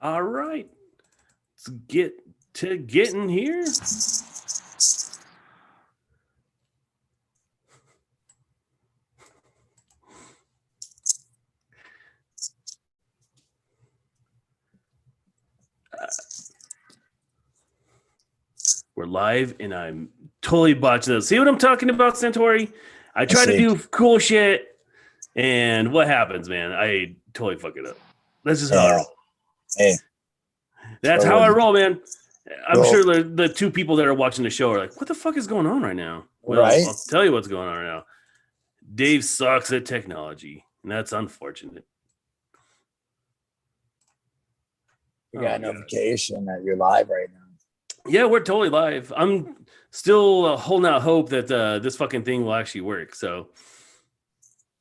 All right. Let's get to getting here. We're live, and I'm totally botching this. See what I'm talking about, Santore? I try to do cool shit, and what happens, man? I totally fuck it up. That's just how I roll. Hey, that's how I roll, man. I'm sure the two people that are watching the show are like, what the fuck is going on right now? Well, right? I'll tell you what's going on right now. Dave sucks at technology, and that's unfortunate. You got a notification that you're live right now. Yeah, we're totally live. I'm still holding out hope that this fucking thing will actually work. So,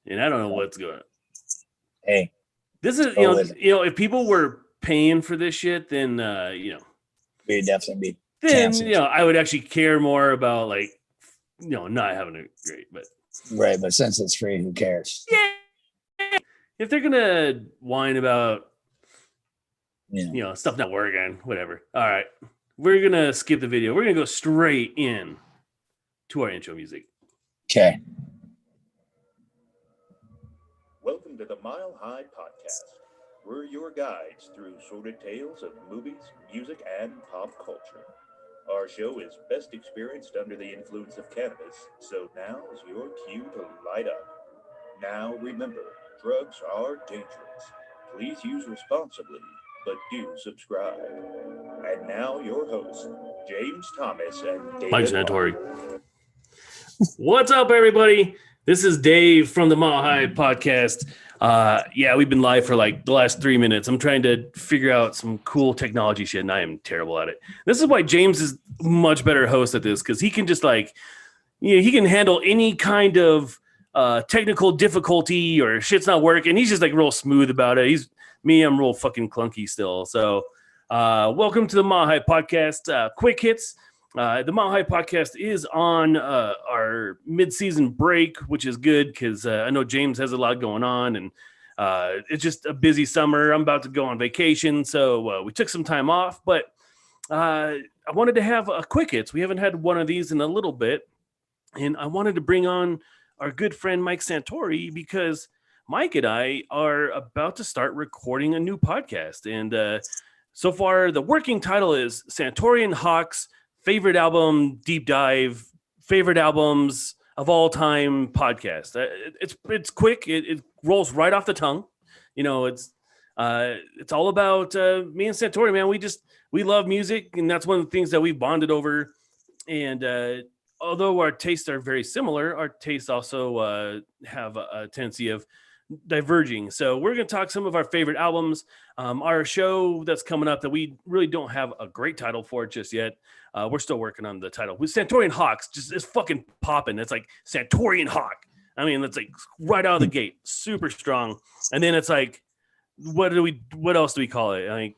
and I don't know what's going on. Hey, this is you know, if people were paying for this shit, then we'd definitely be. Then I would actually care more about not having it great, but right. But since it's free, who cares? Yeah. If they're gonna whine about stuff not working, whatever. All right. We're going to skip the video. We're going to go straight in to our intro music. Okay. Welcome to the Mile High PotCast. We're your guides through sordid tales of movies, music, and pop culture. Our show is best experienced under the influence of cannabis, so now is your cue to light up. Now remember, drugs are dangerous. Please use responsibly, but do subscribe. And now your hosts, James Thomas and David Mike Santore. What's up, everybody? This is Dave from the Mile High Podcast. We've been live for like the last 3 minutes. I'm trying to figure out some cool technology shit, and I am terrible at it. This is why James is much better host at this, because he can just he can handle any kind of technical difficulty or shit's not working. He's just like real smooth about it. I'm real fucking clunky still. So welcome to the Mile High Podcast. Quick hits. The Mile High Podcast is on our mid-season break, which is good because I know James has a lot going on, and it's just a busy summer. I'm about to go on vacation, so we took some time off, but I wanted to have a quick hits. We haven't had one of these in a little bit, and I wanted to bring on our good friend Mike Santore because Mike and I are about to start recording a new podcast, and so far the working title is Santore and Hawk's Favorite Album Deep Dive, Favorite Albums of All Time Podcast. It's quick. It rolls right off the tongue. It's all about me and Santore, man. We love music, and that's one of the things that we've bonded over. And although our tastes are very similar, our tastes also have a tendency of diverging. So we're going to talk some of our favorite albums. Our show that's coming up that we really don't have a great title for it just yet. We're still working on the title. With Santore and Hawks, just it's fucking popping. It's like Santore and Hawk. I mean, it's like right out of the gate, super strong. And then it's like, what else do we call it? Like,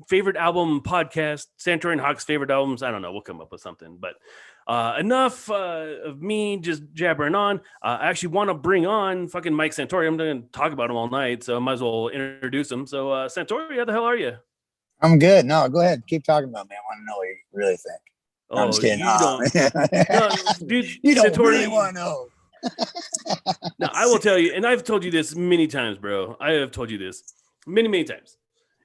favorite album podcast, Santore and Hawk's favorite albums. I don't know. We'll come up with something, but enough of me just jabbering on. I actually want to bring on fucking Mike Santore. I'm going to talk about him all night, so I might as well introduce him. So Santore, how the hell are you? I'm good. No, go ahead. Keep talking about me. I want to know what you really think. I'm just kidding. You don't really want to know. No, I will tell you, and I've told you this many times, bro. I have told you this many, many times.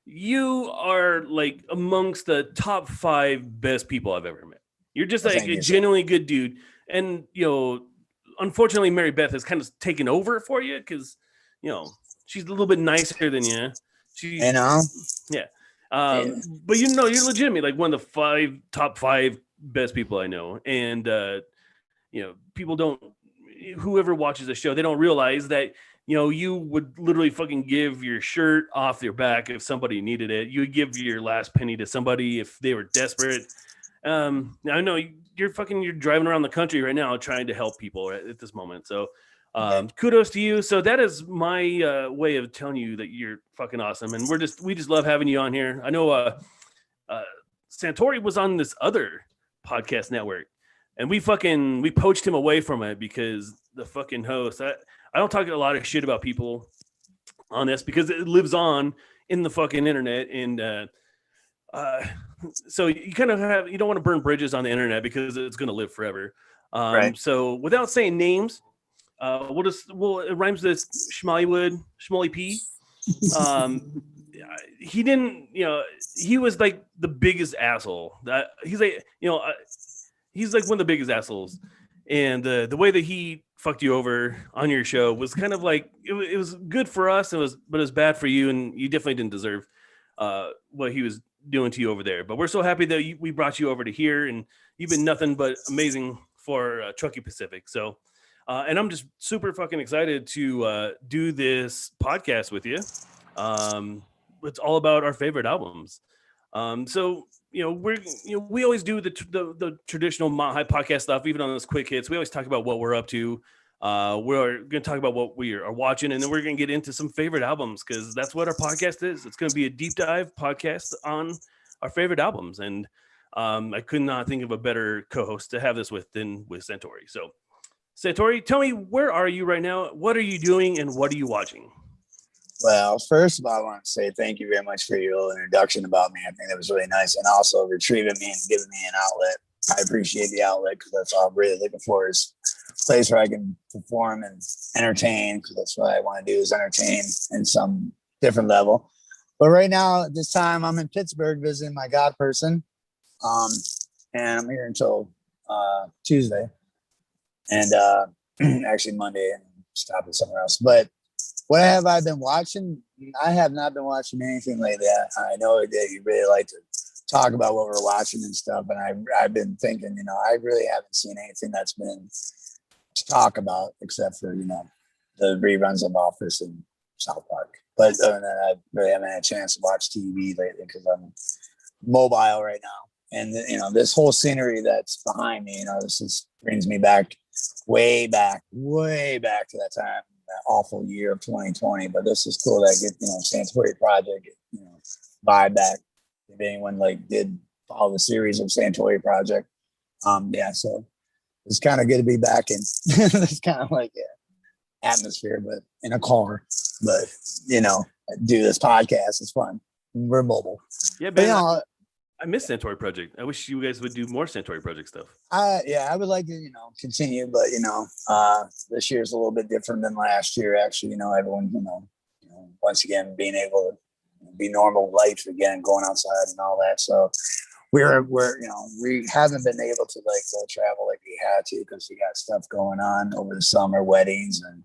You are like amongst the top 5 best people I've ever met. You're just like a genuinely good dude. And, unfortunately, Mary Beth has kind of taken over for you because, she's a little bit nicer than you. Yeah. But you're legitimately like one of the top 5 best people I know. And, people whoever watches the show, they don't realize that, you would literally fucking give your shirt off your back if somebody needed it. You would give your last penny to somebody if they were desperate. I know you're driving around the country right now trying to help people at this moment. So kudos to you. So that is my way of telling you that you're fucking awesome. And we just love having you on here. I know Santore was on this other podcast network, and we poached him away from it because the fucking host, I don't talk a lot of shit about people on this because it lives on in the fucking internet. And so you kind of you don't want to burn bridges on the internet because it's going to live forever. Right. So without saying names, it rhymes with Schmollywood, Schmolly P. He didn't, he was like the biggest asshole. He's like, he's like one of the biggest assholes. And the way that he fucked you over on your show was kind of like it was good for us. But it was bad for you, and you definitely didn't deserve what he was doing to you over there. But we're so happy that we brought you over to here, and you've been nothing but amazing for Truckee Pacific. So, and I'm just super fucking excited to do this podcast with you. It's all about our favorite albums. So we always do the traditional Mile High podcast stuff, even on those quick hits. We always talk about what we're up to. We're going to talk about what we are watching, and then we're going to get into some favorite albums because that's what our podcast is. It's going to be a deep dive podcast on our favorite albums, and I could not think of a better co-host to have this with than with Santore. So, Santore, tell me, where are you right now? What are you doing, and what are you watching? Well, first of all, I want to say thank you very much for your little introduction about me. I think that was really nice. And also retrieving me and giving me an outlet. I appreciate the outlet because that's all I'm really looking for is a place where I can perform and entertain, because that's what I want to do is entertain in some different level. But right now, at this time, I'm in Pittsburgh visiting my god person. And I'm here until Tuesday. And actually Monday, and stopping somewhere else. But what have I been watching? I have not been watching anything lately. I know that you really like to talk about what we're watching and stuff. And I've been thinking, I really haven't seen anything that's been to talk about except for, the reruns of Office and South Park. But other than that, I really haven't had a chance to watch TV lately because I'm mobile right now. And, this whole scenery that's behind me, this just brings me back, way back to that time. That awful year of 2020, but this is cool that I get, Santore Project, vibe back. If anyone did follow the series of Santore Project, so it's kind of good to be back in this kind of atmosphere, but in a car. But do this podcast. It's fun. We're mobile. Yeah, man. I miss Santore Project. I wish you guys would do more Santore Project stuff. I would like to, continue, but this year's a little bit different than last year. Actually, everyone, once again being able to be normal life again, going outside and all that. So we haven't been able to go travel like we had to because we got stuff going on over the summer, weddings and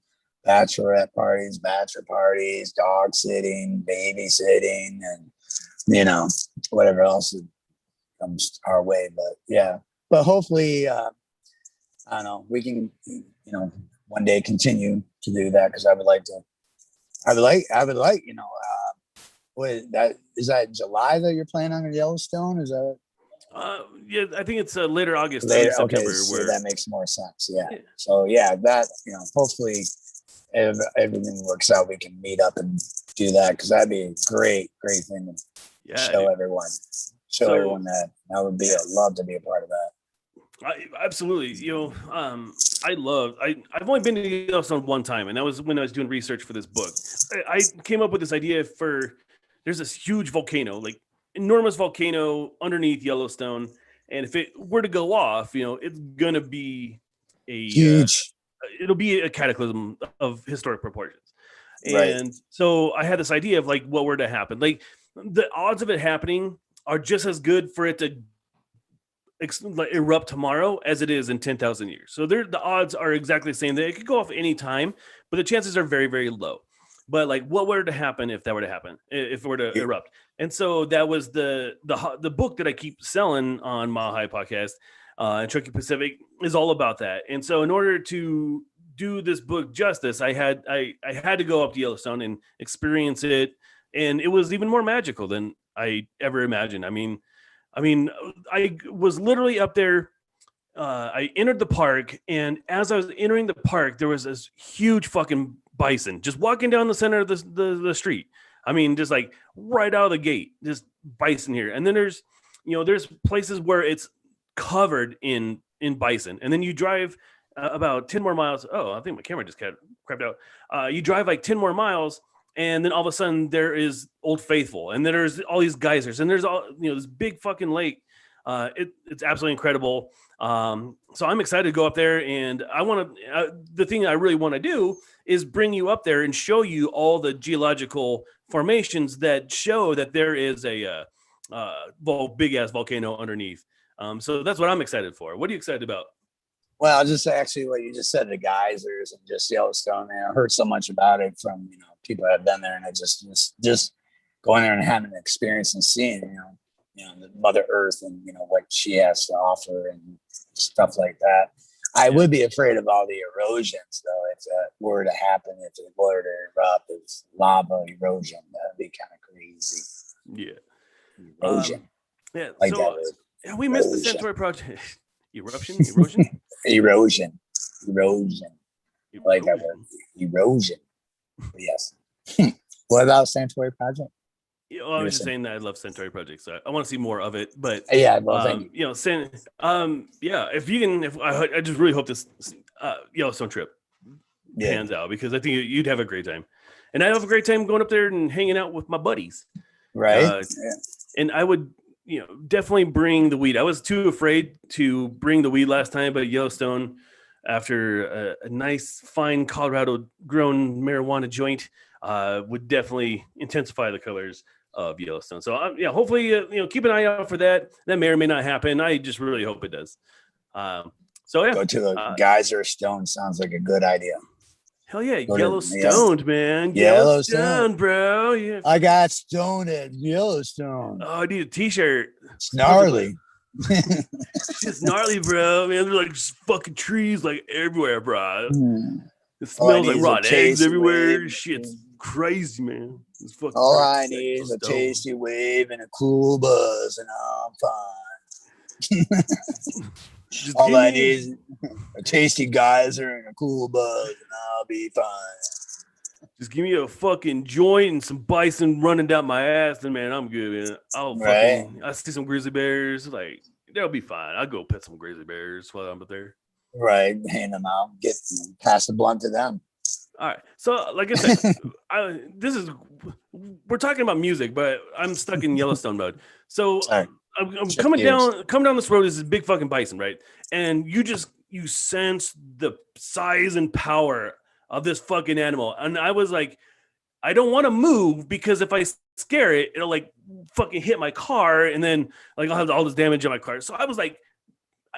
bachelorette parties, bachelor parties, dog sitting, babysitting, and whatever else comes our way. But hopefully, I don't know, we can, one day continue to do that because I would like, is that July that you're planning on in Yellowstone? Is that? Yeah, I think it's later August, later September. Okay, so that makes more sense. Yeah. So that hopefully if everything works out, we can meet up and do that because that'd be a great thing to show everyone. Everyone that would be. I'd love to be a part of that. Absolutely. I've only been to Yellowstone one time, and that was when I was doing research for this book. I came up with this idea there's this huge volcano, enormous volcano underneath Yellowstone, and if it were to go off, it's gonna be huge. It'll be a cataclysm of historic proportions. Right. And so I had this idea of what were to happen. The odds of it happening are just as good for it to erupt tomorrow as it is in 10,000 years. So the odds are exactly the same. It could go off any time, but the chances are very, very low. But what were to happen if that were to happen, if it were to erupt? And so that was the book that I keep selling on Mile High Podcast and Truckee Pacific is all about that. And so in order to do this book justice, I had to go up to Yellowstone and experience it. And it was even more magical than I ever imagined. I mean, I was literally up there. I entered the park, and as I was entering the park, there was this huge fucking bison just walking down the center of the street. I mean, just right out of the gate, just bison here. And then there's places where it's covered in bison. And then you drive about 10 more miles. Oh, I think my camera just crapped out. You drive 10 more miles, and then all of a sudden there is Old Faithful, and then there's all these geysers, and there's all this big fucking lake. It's absolutely incredible. So I'm excited to go up there, and I want to. The thing I really want to do is bring you up there and show you all the geological formations that show that there is a big ass volcano underneath. So that's what I'm excited for. What are you excited about? Well, just actually what you just said, the geysers and just Yellowstone, man. I heard so much about it from people that have been there, and I just going there and having an experience and seeing the Mother Earth and what she has to offer and stuff like that. I would be afraid of all the erosions though if that were to happen, if it were to erupt, it's lava erosion. That'd be kind of crazy. Yeah, Erosion. Like so we missed the Santore project. Erosion. Erosion. Like that word. Erosion. Yes. What about Santore project? I was just saying that I love Santore project, so I want to see more of it. But yeah, well, thank you. If you can, I just really hope this Yellowstone trip pans out, because I think you'd have a great time, and I have a great time going up there and hanging out with my buddies. Right. And I would, definitely bring the weed. I was too afraid to bring the weed last time, but Yellowstone, after a nice, fine Colorado grown marijuana joint, would definitely intensify the colors of Yellowstone. So hopefully, keep an eye out for that. That may or may not happen. I just really hope it does. Go to the geyser stone. Sounds like a good idea. Hell yeah, Yellowstone, man. Yellowstone, bro. Yeah. I got stoned at Yellowstone. Oh, I need a t-shirt. It's gnarly. It's gnarly, bro. Man, there's like fucking trees like everywhere, bro. It smells like rotten eggs everywhere. Shit's crazy, man. It's fucking all I need is a tasty wave and a cool buzz, and I'm fine. All I need is a tasty geyser and a cool buzz, and I'll be fine. Just give me a fucking joint and some bison running down my ass, and man, I'm good, man. I'll see some grizzly bears, like they'll be fine. I'll go pet some grizzly bears while I'm up there. Right, hand them out, pass the blunt to them. All right, so like I said, we're talking about music, but I'm stuck in Yellowstone mode. So I'm coming down this road is this big fucking bison, right? And you sense the size and power of this fucking animal. And I was like, I don't want to move, because if I scare it, it'll like fucking hit my car, and then like I'll have all this damage on my car. So I was like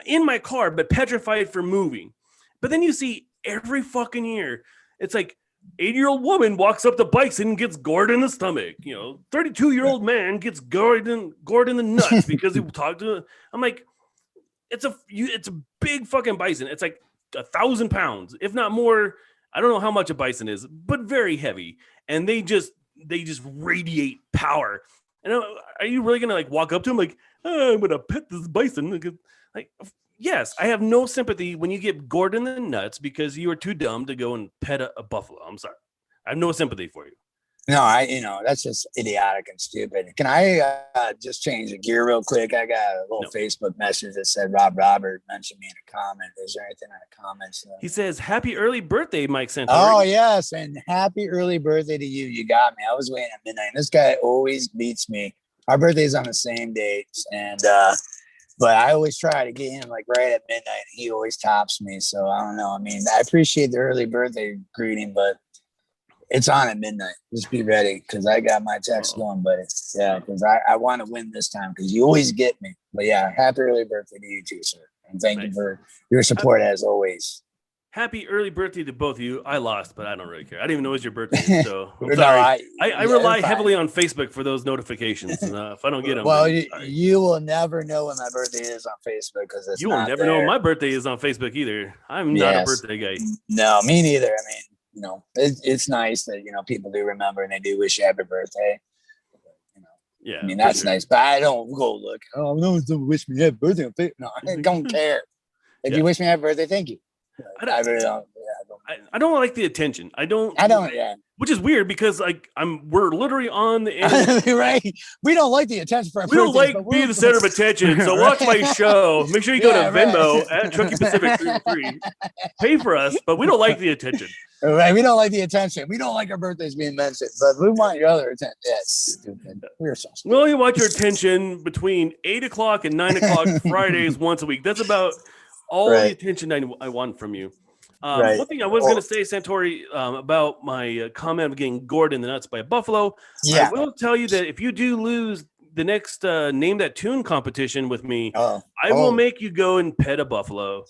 in my car, but petrified for moving. But then you see every fucking year, it's like 80-year-old woman walks up to bison and gets gored in the stomach. 32-year-old man gets gored in the nuts because he talked to. I'm like, it's a big fucking bison. It's like 1,000 pounds, if not more. I don't know how much a bison is, but very heavy. And they just radiate power. And are you really gonna like walk up to him like, I'm gonna pet this bison? Like, yes, I have no sympathy when you get gored in the nuts because you are too dumb to go and pet a buffalo. I'm sorry. I have no sympathy for you. No, that's just idiotic and stupid. Can I just change the gear real quick? I got a little Facebook message that said Robert mentioned me in a comment. Is there anything on the comments? He says, happy early birthday, Mike Santore. Oh, yes, and happy early birthday to you. You got me. I was waiting at midnight. This guy always beats me. Our birthday's on the same dates, and but I always try to get him like right at midnight. He always tops me, so I don't know. I mean, I appreciate the early birthday greeting, but it's on at midnight. Just be ready, because I got my text going, buddy. Yeah, because I want to win this time, because you always get me. But yeah, happy early birthday to you too, sir. And thank you for your support as always. Happy early birthday to both of you. I lost, but I don't really care. I didn't even know it was your birthday, so I'm sorry. I rely heavily on Facebook for those notifications. If I don't get them, well, you will never know when my birthday is on Facebook, because you will never know when my birthday is on Facebook either. I'm not a birthday guy. No, me neither. I mean, it's nice that people do remember and they do wish you happy birthday. Yeah, I mean that's nice, but I don't go look. Oh, no one's gonna wish me happy birthday on Facebook. No, I don't care. If you wish me happy birthday, thank you. I really don't. I don't like the attention. I don't. Yeah. Which is weird because like we're literally on the end. Right. We don't like the attention for our We don't birthdays, like being the center of attention. So watch my show. Make sure you go to Venmo at Truckee Pacific 303. Pay for us, but we don't like the attention. Right. We don't like the attention. We don't like our birthdays being mentioned, but we want your other attention. Yes. We're so stupid. We only want your attention between 8 o'clock and 9 o'clock Fridays once a week. That's about all the attention I want from you. One thing I was going to say, Santore, about my comment of getting gored in the nuts by a buffalo. I will tell you that if you do lose the next Name That Tune competition with me, I will make you go and pet a buffalo.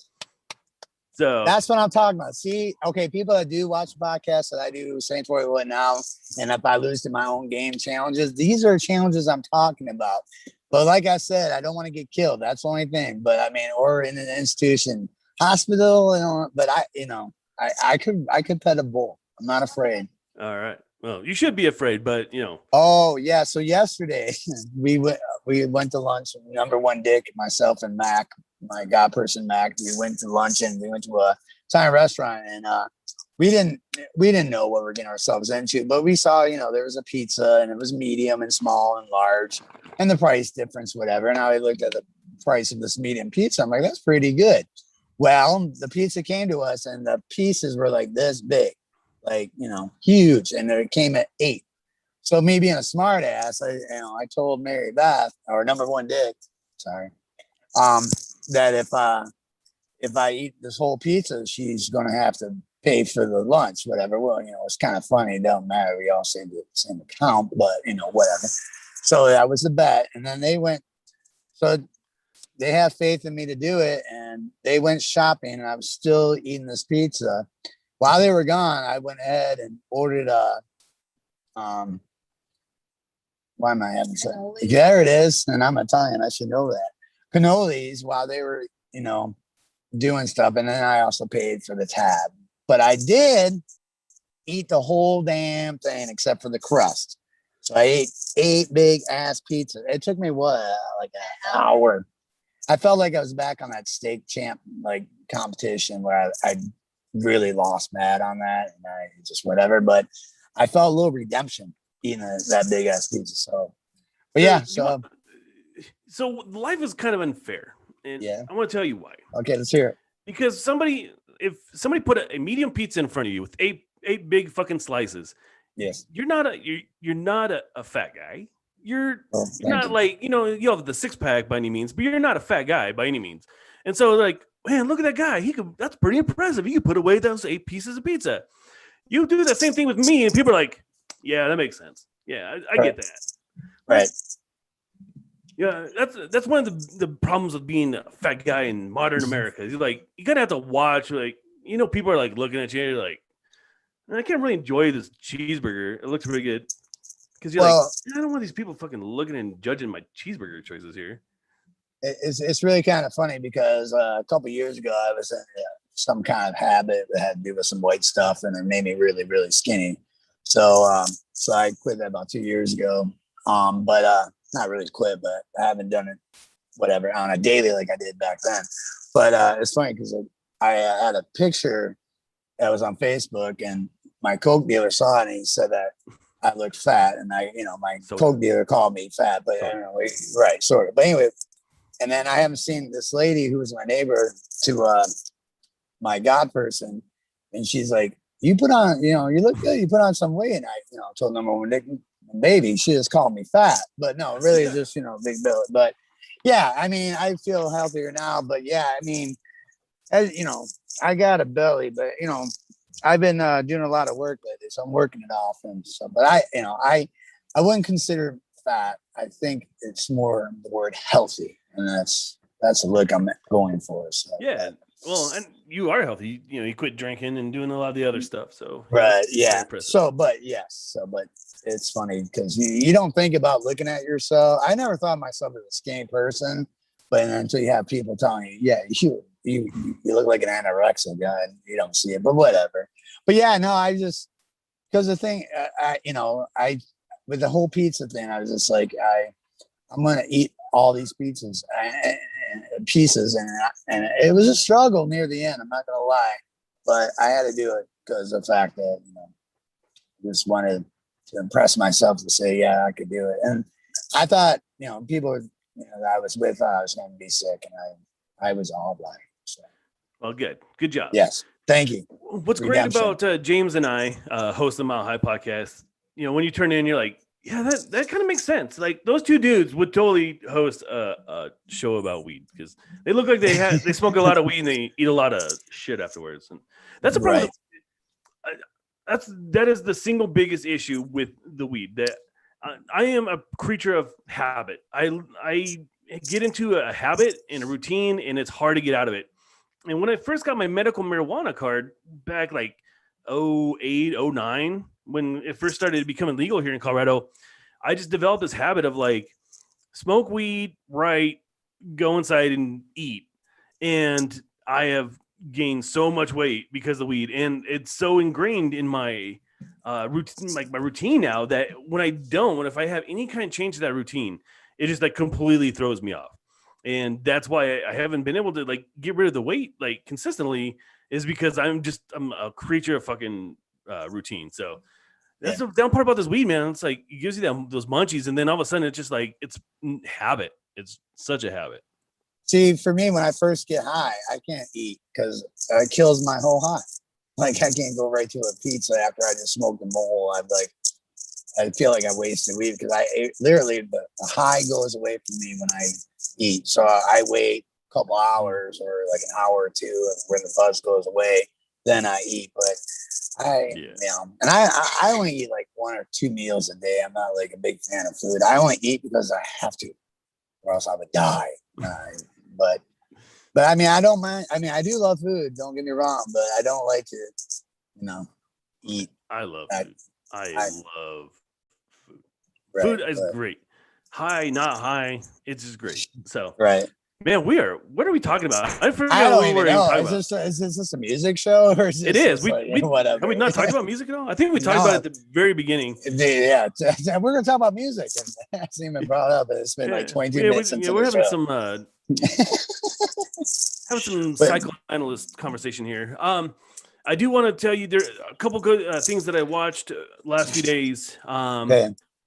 So that's what I'm talking about. See, okay, people that do watch podcasts that I do, Santore would now, and if I lose to my own game challenges, these are challenges I'm talking about. But like I said, I don't want to get killed. That's the only thing. But I mean, or in an institution. Hospital, but I could pet a bull. I'm not afraid. All right. Well, you should be afraid, but Oh yeah. So yesterday we went to lunch. Number one Dick, myself, and Mac, my god person Mac. We went to lunch and we went to a Italian restaurant, and we didn't know what we're getting ourselves into, but we saw there was a pizza and it was medium and small and large, and the price difference, whatever. And I looked at the price of this medium pizza. I'm like, that's pretty good. Well, the pizza came to us and the pieces were like this big, like, huge. And it came at 8. So me being a smart ass, I told Mary Beth, or number one Dick, sorry, that if I eat this whole pizza, she's going to have to pay for the lunch, whatever. Well, it's kind of funny. It don't matter. We all say the same account, but whatever. So that was the bet. And then they have faith in me to do it, and they went shopping, and I was still eating this pizza. While they were gone, I went ahead and ordered why am I having so? There it is, and I'm Italian. I should know that. Cannolis while they were, doing stuff, and then I also paid for the tab. But I did eat the whole damn thing except for the crust. So I ate 8 big ass pizzas. It took me like an hour. I felt like I was back on that steak champ competition where I really lost mad on that, and I just whatever. But I felt a little redemption eating that big ass pizza. So, but yeah, so life is kind of unfair, and I want to tell you why. Okay, let's hear it. Because if somebody put a medium pizza in front of you with eight big fucking slices, yes, you're not a fat guy. You're not like, you have the 6-pack by any means, but you're not a fat guy by any means. And so like, man, look at that guy. That's pretty impressive. He could put away those 8 pieces of pizza. You do that same thing with me, and people are like, yeah, that makes sense. Yeah, I get that. Right. Yeah, that's one of the problems with being a fat guy in modern America. You're like, you gotta have to watch, people are like looking at you, and you're like, I can't really enjoy this cheeseburger. It looks pretty good. Because you're I don't want these people fucking looking and judging my cheeseburger choices here. It's really kind of funny because a couple of years ago I was in some kind of habit that had to do with some white stuff, and it made me really, really skinny. So I quit that about 2 years ago. But not really quit, but I haven't done it whatever on a daily like I did back then. But it's funny because I had a picture that was on Facebook, and my Coke dealer saw it, and he said that I looked fat, and my Coke dealer called me fat, but right, sort of. But anyway, and then I haven't seen this lady who was my neighbor to my god person, and she's like, "You put on, you look good. You put on some weight." And I, told number one baby, she just called me fat, but no, really, just big belly. But yeah, I mean, I feel healthier now. But yeah, I mean, as I got a belly, but I've been doing a lot of work lately, so I'm working it off and stuff. But I wouldn't consider fat. I think it's more the word healthy, and that's the look I'm going for. So. Yeah, well, and you are healthy. You quit drinking and doing a lot of the other stuff. So right, yeah. But it's funny because you don't think about looking at yourself. I never thought of myself as a skinny person, but until you have people telling you, yeah, you look like an anorexic guy, and you don't see it, but whatever. But yeah, no, I just, because the thing, I with the whole pizza thing, I was just like, I'm gonna eat all these pieces, and it was a struggle near the end. I'm not gonna lie. but I had to do it because of the fact that, just wanted to impress myself to say, yeah, I could do it. And I thought, people that I was with, thought I was going to be sick, and I was all right. So. Well, good job. Yes, thank you. What's great about James and I host the Mile High podcast, when you turn in, you're like, yeah, that kind of makes sense. Like those two dudes would totally host a show about weed because they look like they smoke a lot of weed and they eat a lot of shit afterwards. And that's a problem. Right. That is the single biggest issue with the weed. That I am a creature of habit. I get into a habit and a routine, and it's hard to get out of it. And when I first got my medical marijuana card back like 08, 09, when it first started becoming legal here in Colorado, I just developed this habit of like smoke weed, go inside and eat. And I have gained so much weight because of weed. And it's so ingrained in my routine, like my routine now, that if I have any kind of change to that routine, it just like completely throws me off. And that's why I haven't been able to like get rid of the weight like consistently, is because I'm a creature of fucking routine. So that's the down part about this weed, man. It's like it gives you those munchies, and then all of a sudden it's just like it's habit. It's such a habit. See, for me, when I first get high, I can't eat because it kills my whole high. Like I can't go right to a pizza after I just smoked a bowl. I feel like I wasted weed because literally the high goes away from me when I eat. So I wait a couple hours or like an hour or two, and when the buzz goes away, then I eat. But and I only eat like 1 or 2 meals a day. I'm not like a big fan of food. I only eat because I have to, or else I would die. But I mean, I don't mind. I mean, I do love food. Don't get me wrong, but I don't like to, eat. I love food. I love food. Right, food is great. High, not high. It's just great. So, man, what are we talking about? I forgot what we were talking about. Is this a music show? Or is it is. Whatever. Have we not talked about music at all? I think we talked about it at the very beginning. Yeah, we're going to talk about music. And it hasn't even brought up. It's been like 22 minutes since we're having some psychoanalyst conversation here. I do want to tell you there are a couple good things that I watched last few days.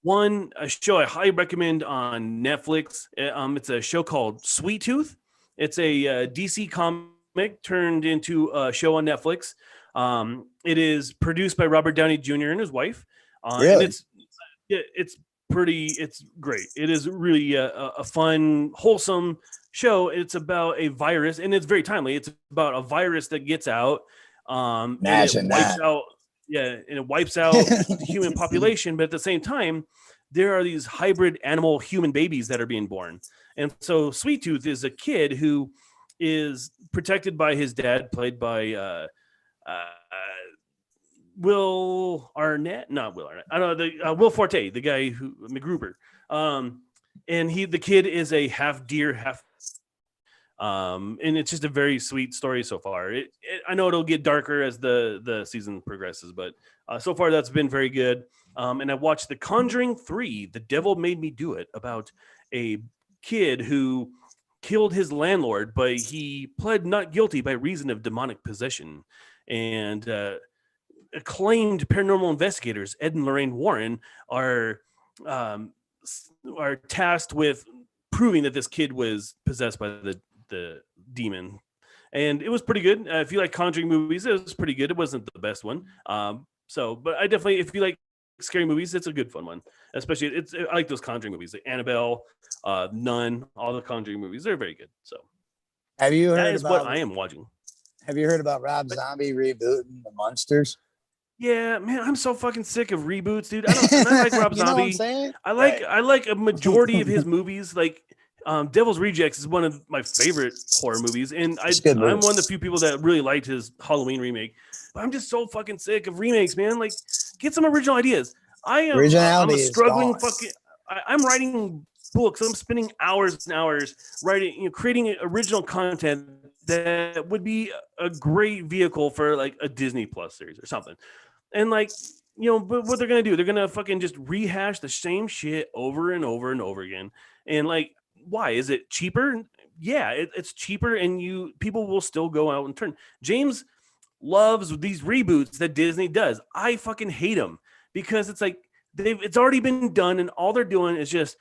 One, a show I highly recommend on Netflix. It's a show called Sweet Tooth. It's a DC comic turned into a show on Netflix. It is produced by Robert Downey Jr. and his wife. Really? And it's great. It is really a fun, wholesome show. It's about a virus, and it's very timely. It's about a virus that gets out. Imagine that. And it wipes out the human population, but at the same time, there are these hybrid animal human babies that are being born. And so Sweet Tooth is a kid who is protected by his dad, played by Will Arnett. Not Will Arnett. I don't know, Will Forte, the guy who MacGruber. And the kid is a half deer, half and it's just a very sweet story so far. I know it'll get darker as the season progresses, but so far that's been very good. And I watched The Conjuring 3, The Devil Made Me Do It, about a kid who killed his landlord, but he pled not guilty by reason of demonic possession. And acclaimed paranormal investigators Ed and Lorraine Warren are tasked with proving that this kid was possessed by the demon. And it was pretty good. If you like Conjuring movies, it was pretty good. It wasn't the best one. But I definitely, if you like scary movies, it's a good fun one. Especially, I like those Conjuring movies, like Annabelle, Nun, all the Conjuring movies. They're very good. So, have you heard that is what I am watching. Have you heard about Rob Zombie rebooting The Munsters? Yeah, man, I'm so fucking sick of reboots, dude. I like Rob Zombie. I like a majority of his movies. Like Devil's Rejects is one of my favorite horror movies, and I'm one of the few people that really liked his Halloween remake. But I'm just so fucking sick of remakes, man. Like, get some original ideas. I'm a struggling fucking. I'm writing books. I'm spending hours and hours writing, creating original content that would be a great vehicle for like a Disney Plus series or something. And like, but what they're going to do, they're going to fucking just rehash the same shit over and over and over again. And like, why? Is it cheaper? Yeah, it's cheaper, and people will still go out and turn. James loves these reboots that Disney does. I fucking hate them because it's like it's already been done, and all they're doing is just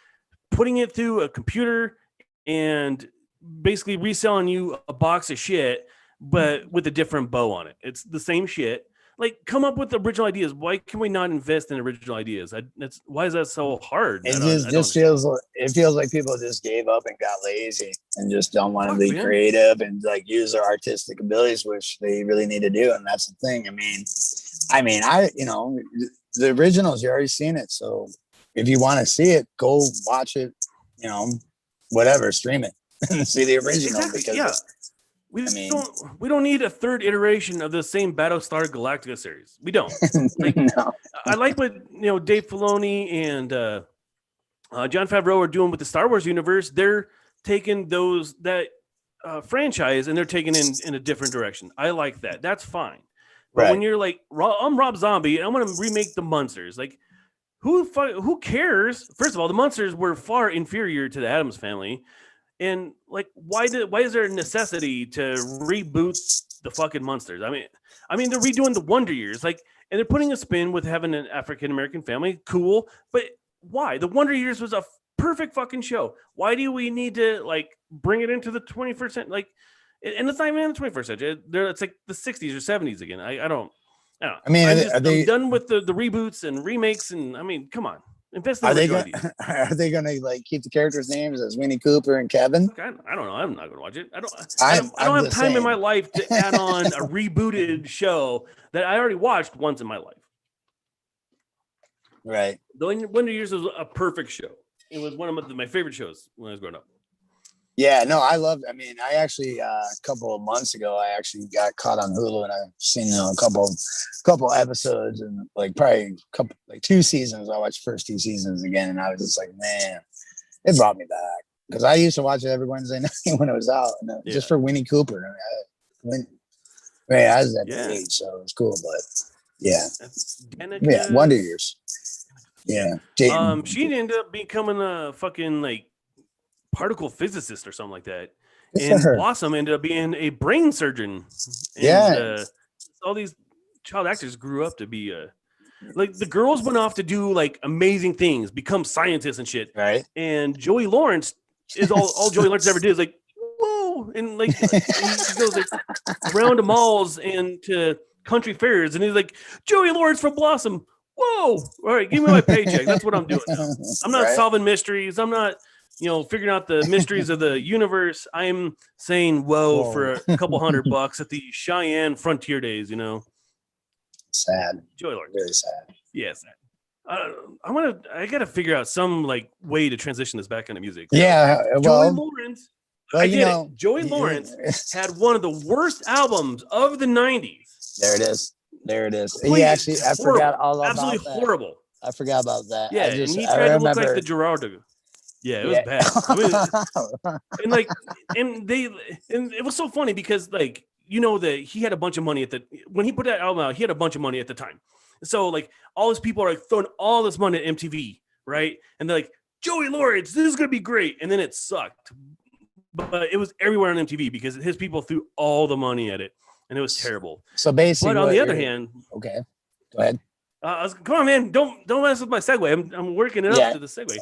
putting it through a computer and basically reselling you a box of shit, but with a different bow on it. It's the same shit. Like, come up with original ideas. Why can we not invest in original ideas? Why is that so hard? It just feels like people just gave up and got lazy and just don't want to be creative and like use their artistic abilities, which they really need to do. And that's the thing. I mean, the originals, you already seen it. So if you want to see it, go watch it, whatever, stream it and see the original. Exactly, because yeah. We don't need a third iteration of the same Battlestar Galactica series. We don't. Like, no. I like what Dave Filoni and Jon Favreau are doing with the Star Wars universe. They're taking that franchise and they're taking it in a different direction. I like that. That's fine. But when you're like, I'm Rob Zombie and I'm going to remake the Munsters, like, who cares? First of all, the Munsters were far inferior to the Addams Family. And like, why is there a necessity to reboot the fucking Munsters? I mean, they're redoing the Wonder Years, like, and they're putting a spin with having an African-American family. Cool. But why? The Wonder Years was a perfect fucking show. Why do we need to like bring it into the 21st century? Like, and it's not even in the 21st century. It's like the 60s or 70s again. I don't. I mean, I'm done with the reboots and remakes. And I mean, come on. Invest in are they going to like keep the characters' names as Winnie Cooper and Kevin? I don't know. I'm not going to watch it. I don't have time in my life to add on a rebooted show that I already watched once in my life. Right. The Wonder Years was a perfect show. It was one of my favorite shows when I was growing up. Yeah, no, I actually a couple of months ago, I actually got caught on Hulu and I've seen a couple episodes and like probably two seasons. I watched the first 2 seasons again and I was just like, man, it brought me back because I used to watch it every Wednesday night when it was out, and just for Winnie Cooper. I was at the age, so it was cool. But yeah, Wonder Years. Yeah, she ended up becoming a fucking like particle physicist or something like that. And Blossom ended up being a brain surgeon. And, all these child actors grew up to be like the girls went off to do like amazing things, become scientists and shit. Right. And Joey Lawrence is all Joey Lawrence ever did is like, whoa, and like he goes like around the malls and to country fairs, and he's like, Joey Lawrence from Blossom. Whoa! All right, give me my paycheck. That's what I'm doing now. I'm not solving mysteries. I'm not figuring out the mysteries of the universe. I'm saying whoa for a couple $100 at the Cheyenne Frontier Days, Sad. Joey Lawrence. Very sad. Yeah, sad. I gotta figure out some like way to transition this back into music. Yeah. Joey Lawrence. Joey Lawrence had one of the worst albums of the 90s. There it is. He actually, I forgot all about that. Absolutely horrible. I forgot about that. Yeah, and he tried to look like the Gerardo. Yeah, it was bad. I mean, and it was so funny because like that he had a bunch of money when he put that album out, he had a bunch of money at the time. So like all these people are like throwing all this money at MTV, right? And they're like, Joey Lawrence, this is gonna be great, and then it sucked. But it was everywhere on MTV because his people threw all the money at it, and it was terrible. So basically, but on the other hand, okay, go ahead. Come on, man! Don't mess with my segue. I'm working it up to the segue.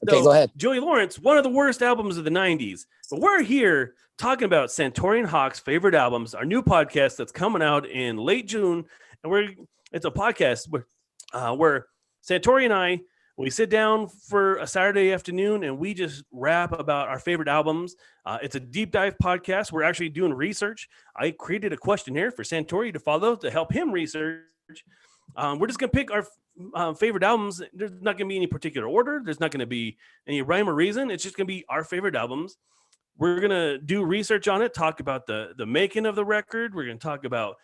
Okay, go ahead. Joey Lawrence, one of the worst albums of the 90s. But we're here talking about Santore and Hawk's favorite albums, our new podcast that's coming out in late June. And it's a podcast where Santore and we sit down for a Saturday afternoon and we just rap about our favorite albums. It's a deep dive podcast. We're actually doing research. I created a questionnaire for Santore to follow to help him research. We're just going to pick our favorite albums. There's not going to be any particular order. There's not going to be any rhyme or reason. It's just going to be our favorite albums. We're going to do research on it, talk about the making of the record. We're going to talk about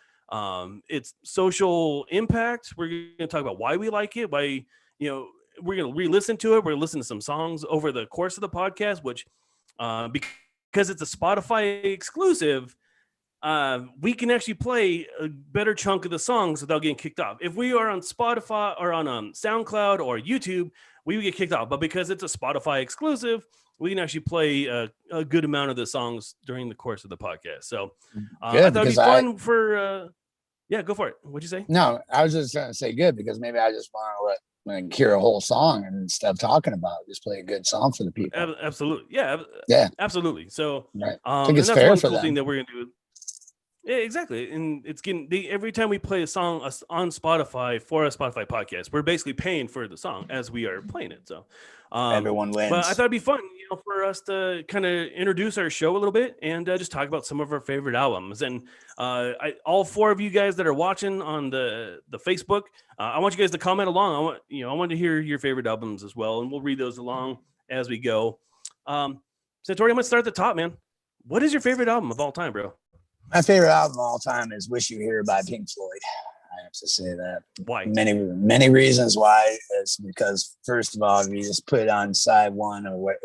its social impact. We're going to talk about why we like it, why, we're going to re-listen to it. We're going to listen to some songs over the course of the podcast, which because it's a Spotify exclusive, we can actually play a better chunk of the songs without getting kicked off. If we are on Spotify or on SoundCloud or YouTube, we would get kicked off. But because it's a Spotify exclusive, we can actually play a good amount of the songs during the course of the podcast. So I thought it'd be fun for Yeah, go for it. What'd you say? No, I was just going to say good because maybe I just want to hear a whole song and stuff talking about it. Just play a good song for the people. Absolutely. Yeah. Yeah. Absolutely. So, Right. I think it's and that's fair one for cool them. thing that we're going to do. Yeah, exactly. And it's getting every time we play a song on Spotify for a Spotify podcast, we're basically paying for the song as we are playing it. So, Everyone wins. But I thought it'd be fun, for us to kind of introduce our show a little bit and just talk about some of our favorite albums. And all four of you guys that are watching on the Facebook, I want you guys to comment along. I want to hear your favorite albums as well, and we'll read those along as we go. Santore, I'm gonna start at the top, man. What is your favorite album of all time, bro? My favorite album of all time is "Wish You Were Here" by Pink Floyd. I have to say that. Why? Many reasons why. It's because first of all, if you just put it on side one or what,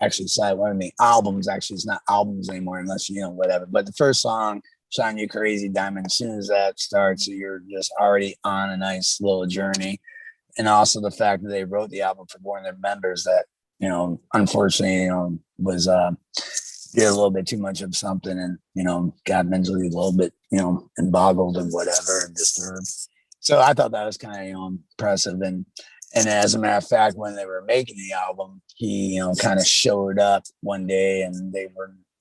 actually side one of the albums. Actually, it's not albums anymore unless whatever. But the first song, "Shine You Crazy Diamond," as soon as that starts, you're just already on a nice little journey. And also the fact that they wrote the album for one of their members that unfortunately was did a little bit too much of something and got mentally a little bit and boggled and whatever and disturbed. So I thought that was kind of impressive. And as a matter of fact, when they were making the album, he kind of showed up one day and they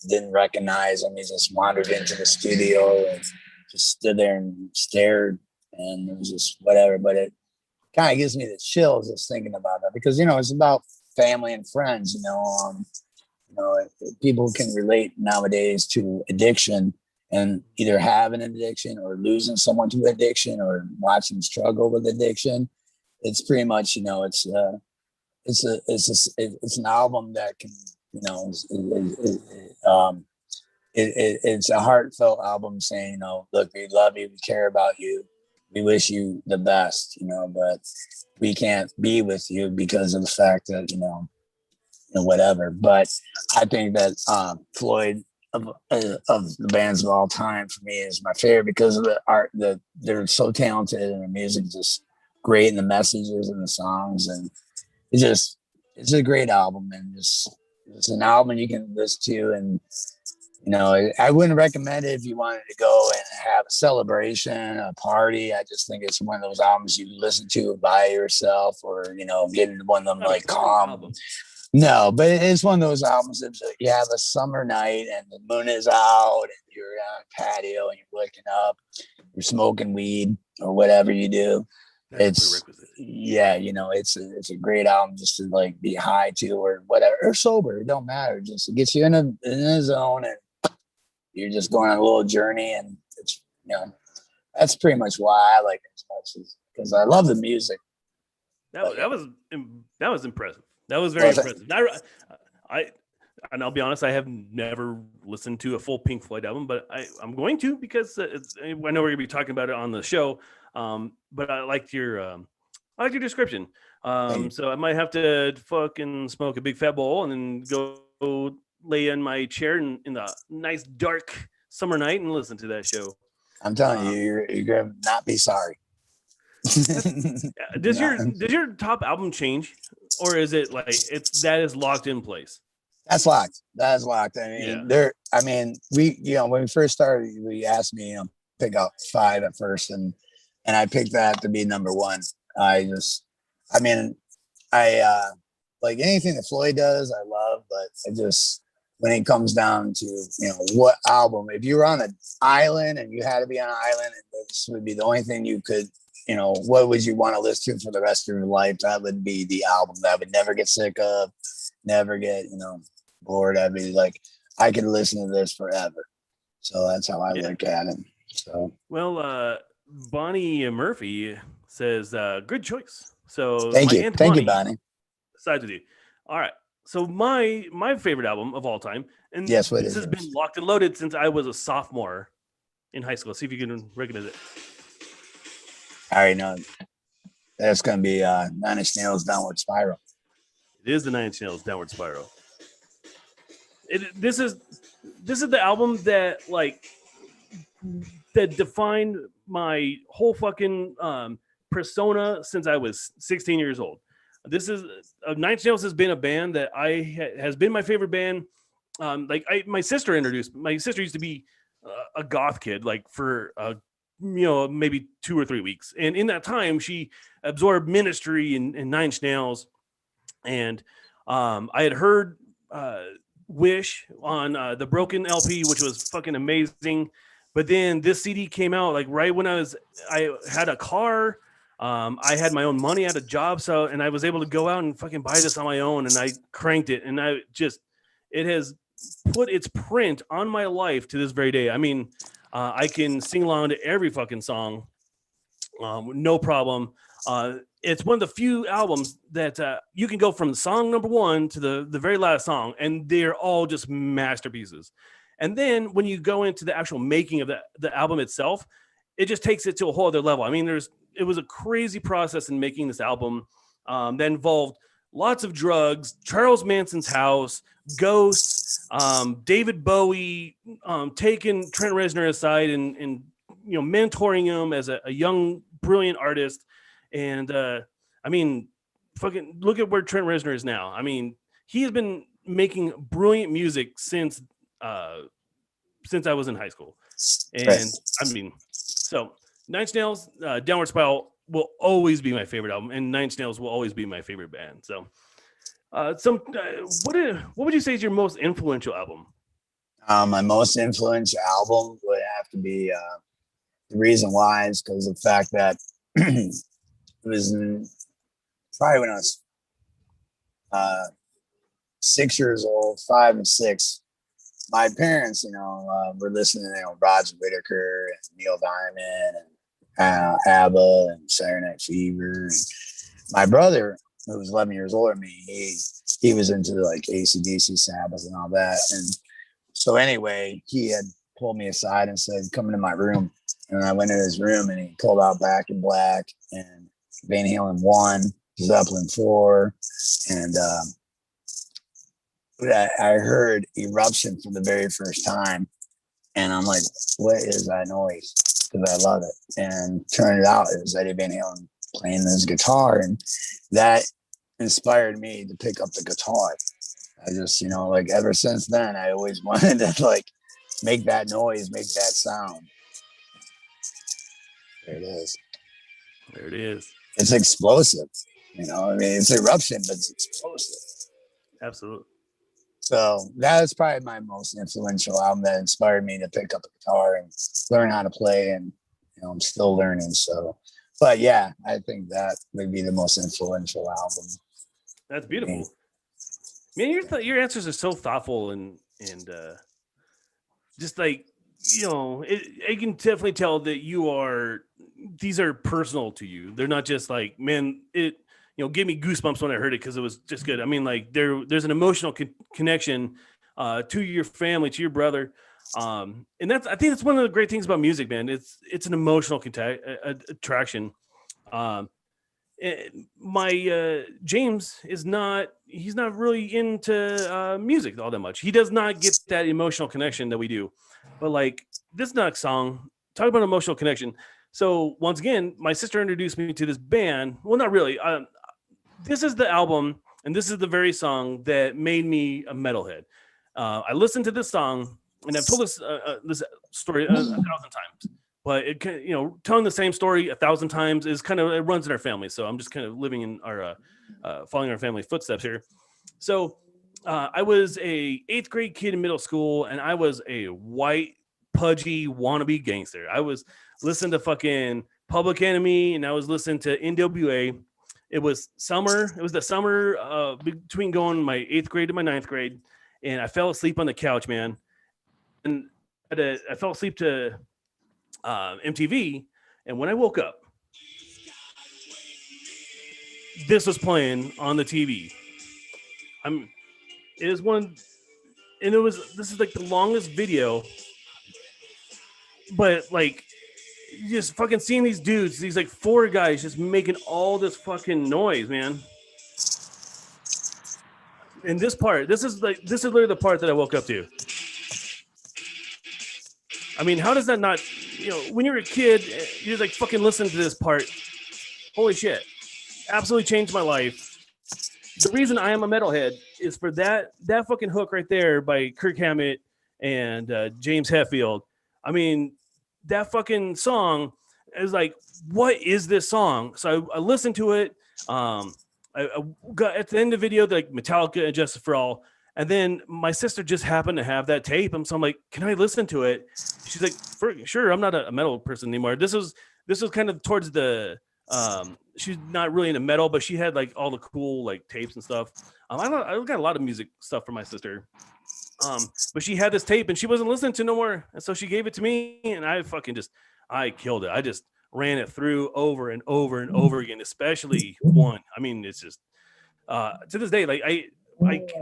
didn't recognize him. He just wandered into the studio and just stood there and stared, and it was just whatever. But it kind of gives me the chills just thinking about that because it's about family and friends. People can relate nowadays to addiction and either have an addiction or losing someone to addiction or watching struggle with addiction. It's pretty much, it's an album that can, it's a heartfelt album saying, look, we love you, we care about you, we wish you the best, but we can't be with you because of the fact that, whatever. But I think that Floyd of the bands of all time for me is my favorite because of the art. They're so talented and the music is just great and the messages and the songs, and it's a great album, and it's an album you can listen to. And I wouldn't recommend it if you wanted to go and have a celebration, a party. I just think it's one of those albums you listen to by yourself or get into one of them like calm albums. No, but it's one of those albums that you have a summer night and the moon is out and you're on a patio and you're waking up, you're smoking weed or whatever you do. It's a great album just to like be high to or whatever, or sober. It don't matter. Just it gets you in a zone and you're just going on a little journey. And it's that's pretty much why I like it as much because I love the music. That was impressive. That was very impressive. And I'll be honest, I have never listened to a full Pink Floyd album, but I'm going to because I know we're going to be talking about it on the show. But I liked your description. So I might have to fucking smoke a big fat bowl and then go lay in my chair in the nice dark summer night and listen to that show. I'm telling you, you're going to not be sorry. Does your top album change, or is it like that is locked in place? That's locked. I mean, we when we first started, we asked me pick out 5 at first, and I picked that to be number 1. I like anything that Floyd does, I love, but I just when it comes down to what album, if you were on an island and you had to be on an island, and this would be the only thing you could. What would you want to listen to for the rest of your life? That would be the album that I would never get sick of, never get, bored. I'd be like, I could listen to this forever. So that's how I look at it. So, well, Bonnie Murphy says, good choice. So thank you, Bonnie. Sides with you. All right. So my favorite album of all time, and this has been locked and loaded since I was a sophomore in high school. See if you can recognize it. I already know that's going to be 9 Inch Nails' Downward Spiral. It is the 9 Inch Nails' Downward Spiral. This is the album that defined my whole fucking persona since I was 16 years old. This is 9 Inch Nails has been a band that has been my favorite band. My sister used to be a goth kid, like for maybe 2 or 3 weeks. And in that time, she absorbed Ministry and Nine Inch Nails. And I had heard Wish on the Broken LP, which was fucking amazing. But then this CD came out like right when I had a car. I had my own money, I had a job, and I was able to go out and fucking buy this on my own, and I cranked it, and it has put its print on my life to this very day. I mean, I can sing along to every fucking song, no problem. It's one of the few albums that you can go from song number 1 to the very last song, and they're all just masterpieces. And then when you go into the actual making of the album itself, it just takes it to a whole other level. I mean, it was a crazy process in making this album that involved lots of drugs, Charles Manson's house, ghosts, David Bowie, taking Trent Reznor aside and mentoring him as a young, brilliant artist. And I mean, fucking look at where Trent Reznor is now. I mean, he has been making brilliant music since I was in high school. And I mean, so Nine Inch Nails, Downward Spiral will always be my favorite album, and Nine Inch Nails will always be my favorite band. So, what would you say is your most influential album? My most influential album would have to be The Reason Why is because of the fact that it was probably when I was 6 years old, 5 and 6. My parents, were listening to Roger Whittaker and Neil Diamond and ABBA and Saturday Night Fever. And my brother, who was 11 years older than me, he was into like AC/DC, Sabbath, and all that. And so anyway, he had pulled me aside and said, "Come into my room." And I went in his room, and he pulled out Back in Black and Van Halen 1, Zeppelin 4, and I heard Eruption for the very first time, and I'm like, "What is that noise?" Because I love it. And turned it out, it was Eddie Van Halen playing his guitar, and that inspired me to pick up the guitar. I just, ever since then, I always wanted to like make that noise, make that sound. There it is. There it is. It's explosive. It's Eruption, but it's explosive. Absolutely. So that's probably my most influential album that inspired me to pick up a guitar and learn how to play. And, I'm still learning. So, but yeah, I think that would be the most influential album. That's beautiful. Man, your answers are so thoughtful and just like, I can definitely tell that these are personal to you. They're not just like, man, it gave me goosebumps when I heard it because it was just good. I mean, like there's an emotional connection to your family, to your brother. And I think that's one of the great things about music, man. It's an emotional attraction. James he's not really into music all that much. He does not get that emotional connection that we do. But like this next song, talk about emotional connection. So once again, my sister introduced me to this band. Well, not really. This is the album, and this is the very song that made me a metalhead. I listened to this song, and I've told this story 1,000 times. But it telling the same story 1,000 times is it runs in our family. So I'm just kind of living in our following our family footsteps here. So I was a 8th grade kid in middle school, and I was a white pudgy wannabe gangster. I was listening to fucking Public Enemy, and I was listening to NWA. It was summer. It was the summer between going my 8th grade to my 9th grade, and I fell asleep on the couch, man. And I fell asleep to MTV, and when I woke up, this was playing on the TV. This is like the longest video, but like just fucking seeing these dudes, these like 4 guys just making all this fucking noise, man. And this is literally the part that I woke up to. I mean, how does that not, when you're a kid, you're like fucking listening to this part. Holy shit. Absolutely changed my life. The reason I am a metalhead is for that fucking hook right there by Kirk Hammett and James Hetfield. I mean, that fucking song is like, what is this song? So I listened to it. I got at the end of the video, like Metallica and Justice for All. And then my sister just happened to have that tape. So I'm like, can I listen to it? She's like, for sure. I'm not a metal person anymore. This was kind of towards the, she's not really into metal, but she had like all the cool like tapes and stuff. I got a lot of music stuff from my sister. But she had this tape and she wasn't listening to no more. And so she gave it to me and I killed it. I just ran it through over and over and over again, especially one. I mean, it's just, to this day, like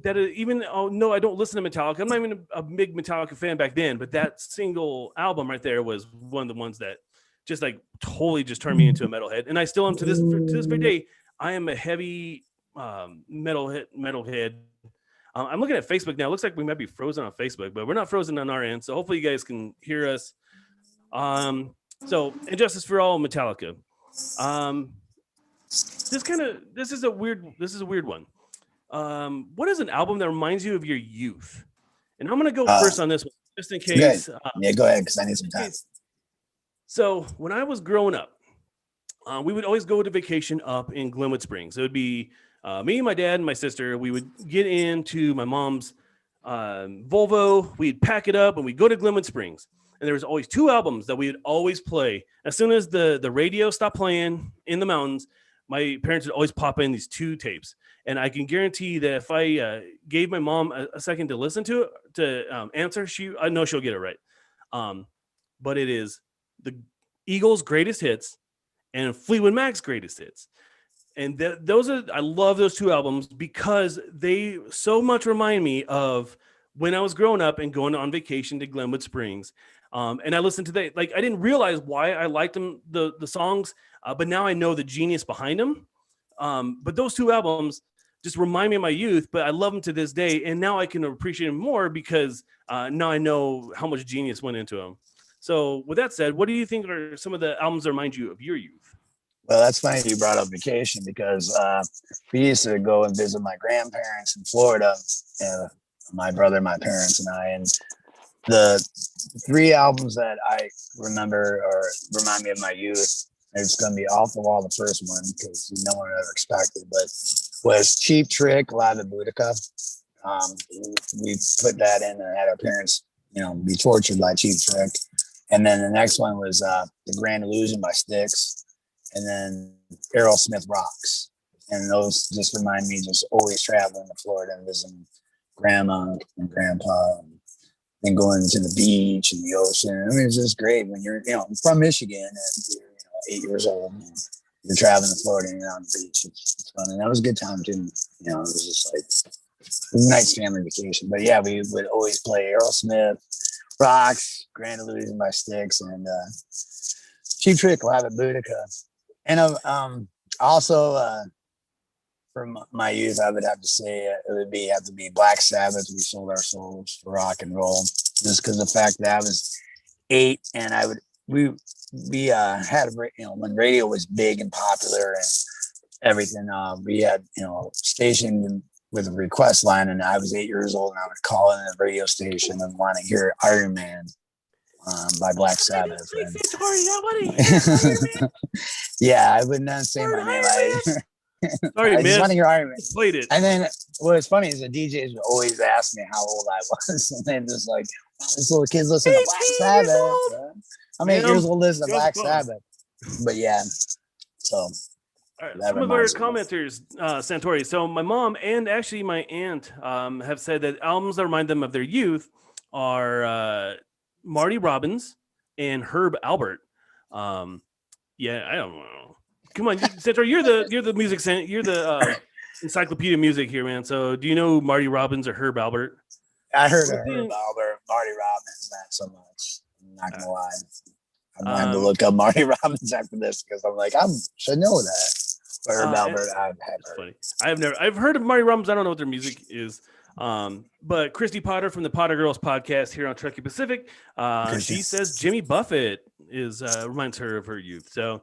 even, oh no, I don't listen to Metallica. I'm not even a big Metallica fan back then, but that single album right there was one of the ones that just like totally just turned me into a metalhead. And I still am to this very day. I am a heavy metalhead. I'm looking at Facebook now. It looks like we might be frozen on Facebook, but we're not frozen on our end. So hopefully you guys can hear us. So Injustice for All, Metallica. This is a weird one. What is an album that reminds you of your youth? And I'm gonna go first on this one, just in case. Go ahead, because I need some time. So when I was growing up, we would always go to vacation up in Glenwood Springs. It would be me, my dad, and my sister. We would get into my mom's Volvo. We'd pack it up and we'd go to Glenwood Springs. And there was always two albums that we would always play. As soon as the radio stopped playing in the mountains, my parents would always pop in these two tapes. And I can guarantee that if I gave my mom a second to listen to it, to answer, I know she'll get it right. But it is the Eagles' greatest hits and Fleetwood Mac's greatest hits. And I love those two albums because they so much remind me of when I was growing up and going on vacation to Glenwood Springs. And I listened to that. Like, I didn't realize why I liked them, the songs, but now I know the genius behind them. But those two albums just remind me of my youth, but I love them to this day. And now I can appreciate them more because now I know how much genius went into them. So with that said, what do you think are some of the albums that remind you of your youth? Well, that's funny you brought up vacation because we used to go and visit my grandparents in Florida, my brother, my parents, and I. And the three albums that I remember or remind me of my youth, it's going to be off the wall, the first one, because no one ever expected, but was Cheap Trick, Live at Boudica. We put that in and had our parents, be tortured by Cheap Trick. And then the next one was The Grand Illusion by Styx. And then Aerosmith Rocks. And those just remind me just always traveling to Florida and visiting grandma and grandpa and going to the beach and the ocean. I mean, it's just great when you're, from Michigan and you're, 8 years old and you're traveling to Florida and you're on the beach. It's fun. And that was a good time too. It was just like a nice family vacation. But yeah, we would always play Aerosmith Rocks, Grand Illusion by Styx, and Cheap Trick, Live at Boudica. And also for my youth, I would have to say it would have to be Black Sabbath. We sold our souls for rock and roll, just because of the fact that I was 8 and we had when radio was big and popular and everything. We had station with a request line, and I was 8 years old, and I would call in a radio station and want to hear Iron Man by Black Sabbath. Yeah, I would not say my name. Sorry, I just want to hear Iron Man. Played it. And then what's funny is the DJs would always ask me how old I was, and they're just like, "This little kid's listening to Black Sabbath." I'm 8 years old listening to Black Sabbath. But yeah, so. All right, some of our commenters, Santore. So my mom and actually my aunt have said that albums that remind them of their youth are Marty Robbins and Herb Albert. Yeah, I don't know. Come on, Santore, you're the music you're the encyclopedia music here, man. So do you know Marty Robbins or Herb Albert? I heard of Herb Albert, Marty Robbins, not so much. I'm not gonna lie. I'm going to have to look up Marty Robbins after this because I'm like, I should know that. Herb Albert, I've heard. Funny. I've heard of Marty Robbins. I don't know what their music is. But Christy Potter from the Potter Girls podcast here on Truckee Pacific, she says Jimmy Buffett reminds her of her youth. So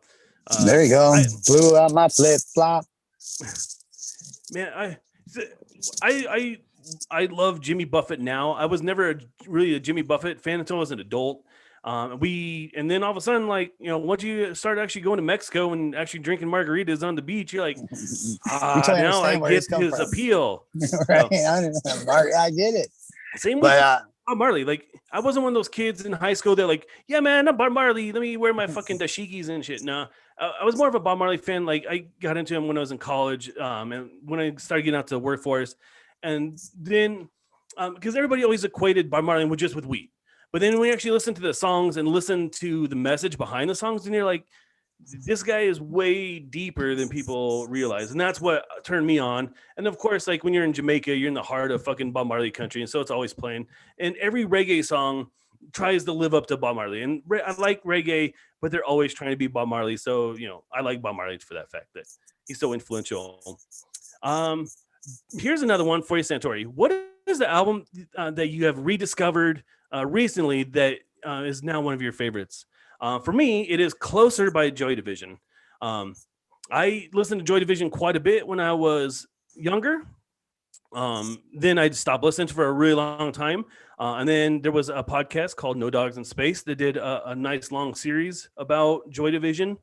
there you go. Blew out my flip flop. Man, I love Jimmy Buffett now. I was never really a Jimmy Buffett fan until I was an adult. And then all of a sudden, like, you know, once you start actually going to Mexico and actually drinking margaritas on the beach, you're like, We totally now I understand where get this come his from. appeal. Right? So, I get it. same with But Bob Marley. Like, I wasn't one of those kids in high school that like, yeah, man, I'm Bob Marley. Let me wear my fucking dashikis and shit. No, I was more of a Bob Marley fan. Like, I got into him when I was in college, and when I started getting out to the workforce, and then because everybody always equated Bob Marley with just with weed. But then when you actually listen to the songs and listen to the message behind the songs, and you're like, this guy is way deeper than people realize. And that's what turned me on. And of course, like when you're in Jamaica, you're in the heart of fucking Bob Marley country. And so it's always playing. And every reggae song tries to live up to Bob Marley. And I like reggae, but they're always trying to be Bob Marley. So, you know, I like Bob Marley for that fact that he's so influential. Here's another one for you, Santori. What is the album that you have rediscovered recently that is now one of your favorites? For me, it is Closer by Joy Division. I listened to Joy Division quite a bit when I was younger. Then I stopped listening for a really long time. And then there was a podcast called No Dogs in Space that did a nice long series about Joy Division.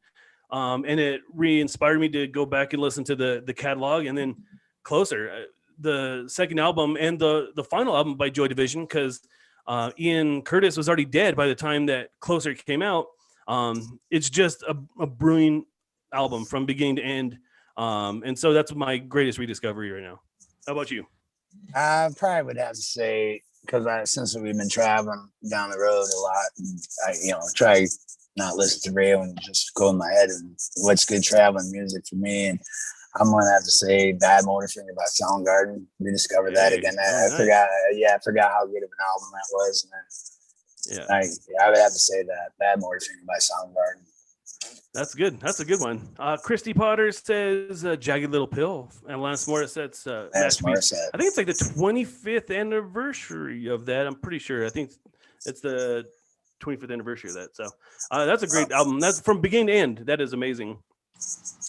And it re-inspired me to go back and listen to the catalog. And then Closer, the second album and the final album by Joy Division, because Ian Curtis was already dead by the time that Closer came out. It's just a brilliant album from beginning to end. And so that's my greatest rediscovery right now. How about you? I probably would have to say, because since we've been traveling down the road a lot, and I try not listen to radio and just go in my head and what's good traveling music for me. And I'm gonna have to say Bad Motorfinger by Soundgarden. Rediscovered that again. I forgot how good of an album that was. And I would have to say that Bad Motorfinger by Soundgarden. That's good. That's a good one. Christy Potter says Jagged Little Pill. And Lance Morissette's Masterpiece. I think it's like the 25th anniversary of that. I'm pretty sure. I think it's the 25th anniversary of that. So that's a great album. That's from beginning to end. That is amazing.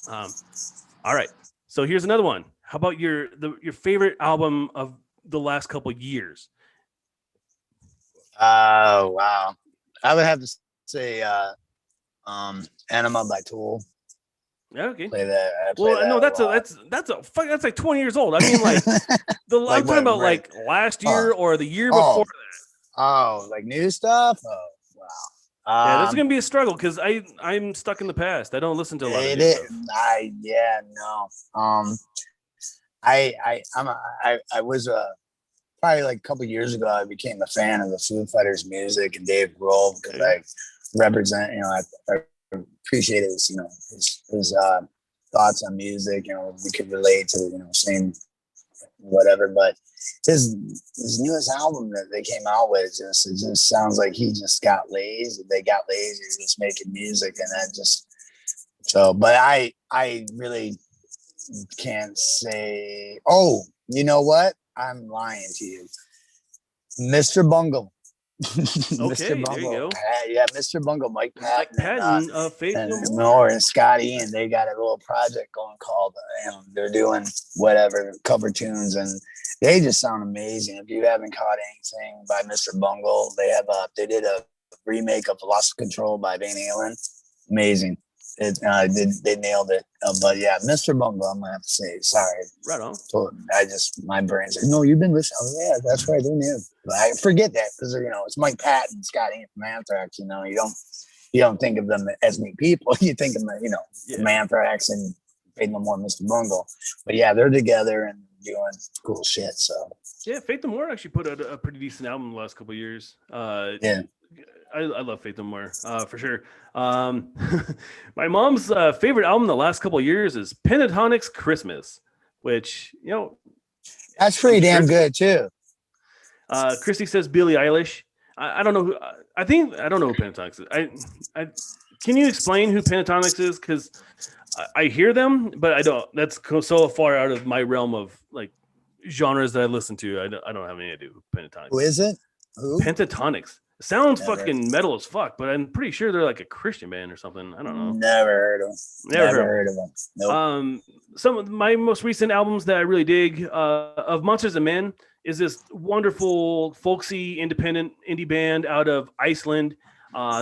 All right. So here's another one. How about your favorite album of the last couple of years? Oh, wow. I would have to say Anima by Tool. Yeah, okay. Play that. No, that's like 20 years old. I mean, like I'm talking about like last year or the year before that. Oh, like new stuff? Oh, wow. Yeah, this is gonna be a struggle because I'm stuck in the past. I don't listen to a lot of new stuff. I was probably like a couple years ago. I became a fan of the Foo Fighters music and Dave Grohl because I represent. I appreciated his thoughts on music. We could relate to same whatever, but his newest album that they came out with it just sounds like he just got lazy. They got lazy just making music, and that just but I really can't say. Oh, you know what? I'm lying to you. Mr. Bungle. Okay, there you go. Yeah, Mr. Bungle, Mike Patton, Faith No More, and Scotty, and they got a little project going called. They're doing whatever cover tunes, and they just sound amazing. If you haven't caught anything by Mr. Bungle, they did a remake of Lost Control by Van Halen. Amazing. They nailed it. But yeah, Mr. Bungle, I'm gonna have to say sorry. Right on. My brain's like, no, you've been listening. Yeah, that's right. They're new. But I forget that because it's Mike Patton, Scotty from Anthrax. You don't think of them as me people. You think of them, from Anthrax and Faith No More, Mr. Bungle. But yeah, they're together and doing cool shit. So yeah, Faith No More actually put out a pretty decent album the last couple of years. Yeah. I love Faith No More for sure. My mom's favorite album the last couple of years is Pentatonic's Christmas, which that's pretty damn good too. Christy says Billie Eilish. I don't know who. I don't know who Pentatonics is. Can you explain who Pentatonics is? Because I hear them, but I don't. That's so far out of my realm of like genres that I listen to. I don't have any idea who Pentatonics. Who is it? Who? Pentatonics. Sounds fucking metal as fuck, but I'm pretty sure they're like a Christian band or something. I don't know. Never heard of them. Never heard of them. Nope. Some of my most recent albums that I really dig of Monsters and Men is this wonderful folksy independent indie band out of Iceland.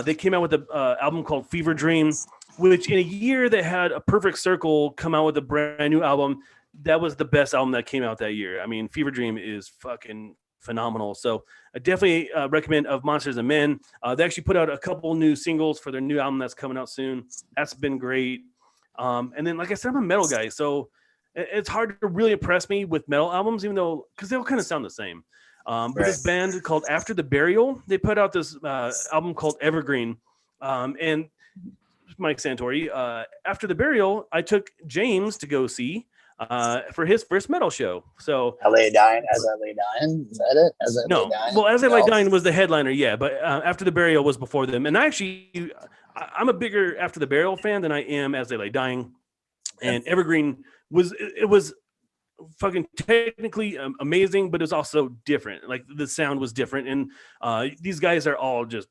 They came out with an album called Fever Dream, which in a year that had a Perfect Circle come out with a brand new album, that was the best album that came out that year. I mean, Fever Dream is fucking phenomenal. So I definitely recommend Of Monsters and Men. They actually put out a couple new singles for their new album that's coming out soon. That's been great. And then, like I said, I'm a metal guy, so it's hard to really impress me with metal albums, even though because they all kind of sound the same. But this band called After the Burial, they put out this album called Evergreen. And Mike Santore, After the Burial, I took James to go see for his first metal show. So As I Lay Dying, is that it? As I no, Lay Dying? well, As I Lay Dying was the headliner, yeah, but After the Burial was before them. And I'm a bigger After the Burial fan than I am As They Lay Dying. And Evergreen was fucking technically amazing, but it was also different. Like the sound was different, and these guys are all just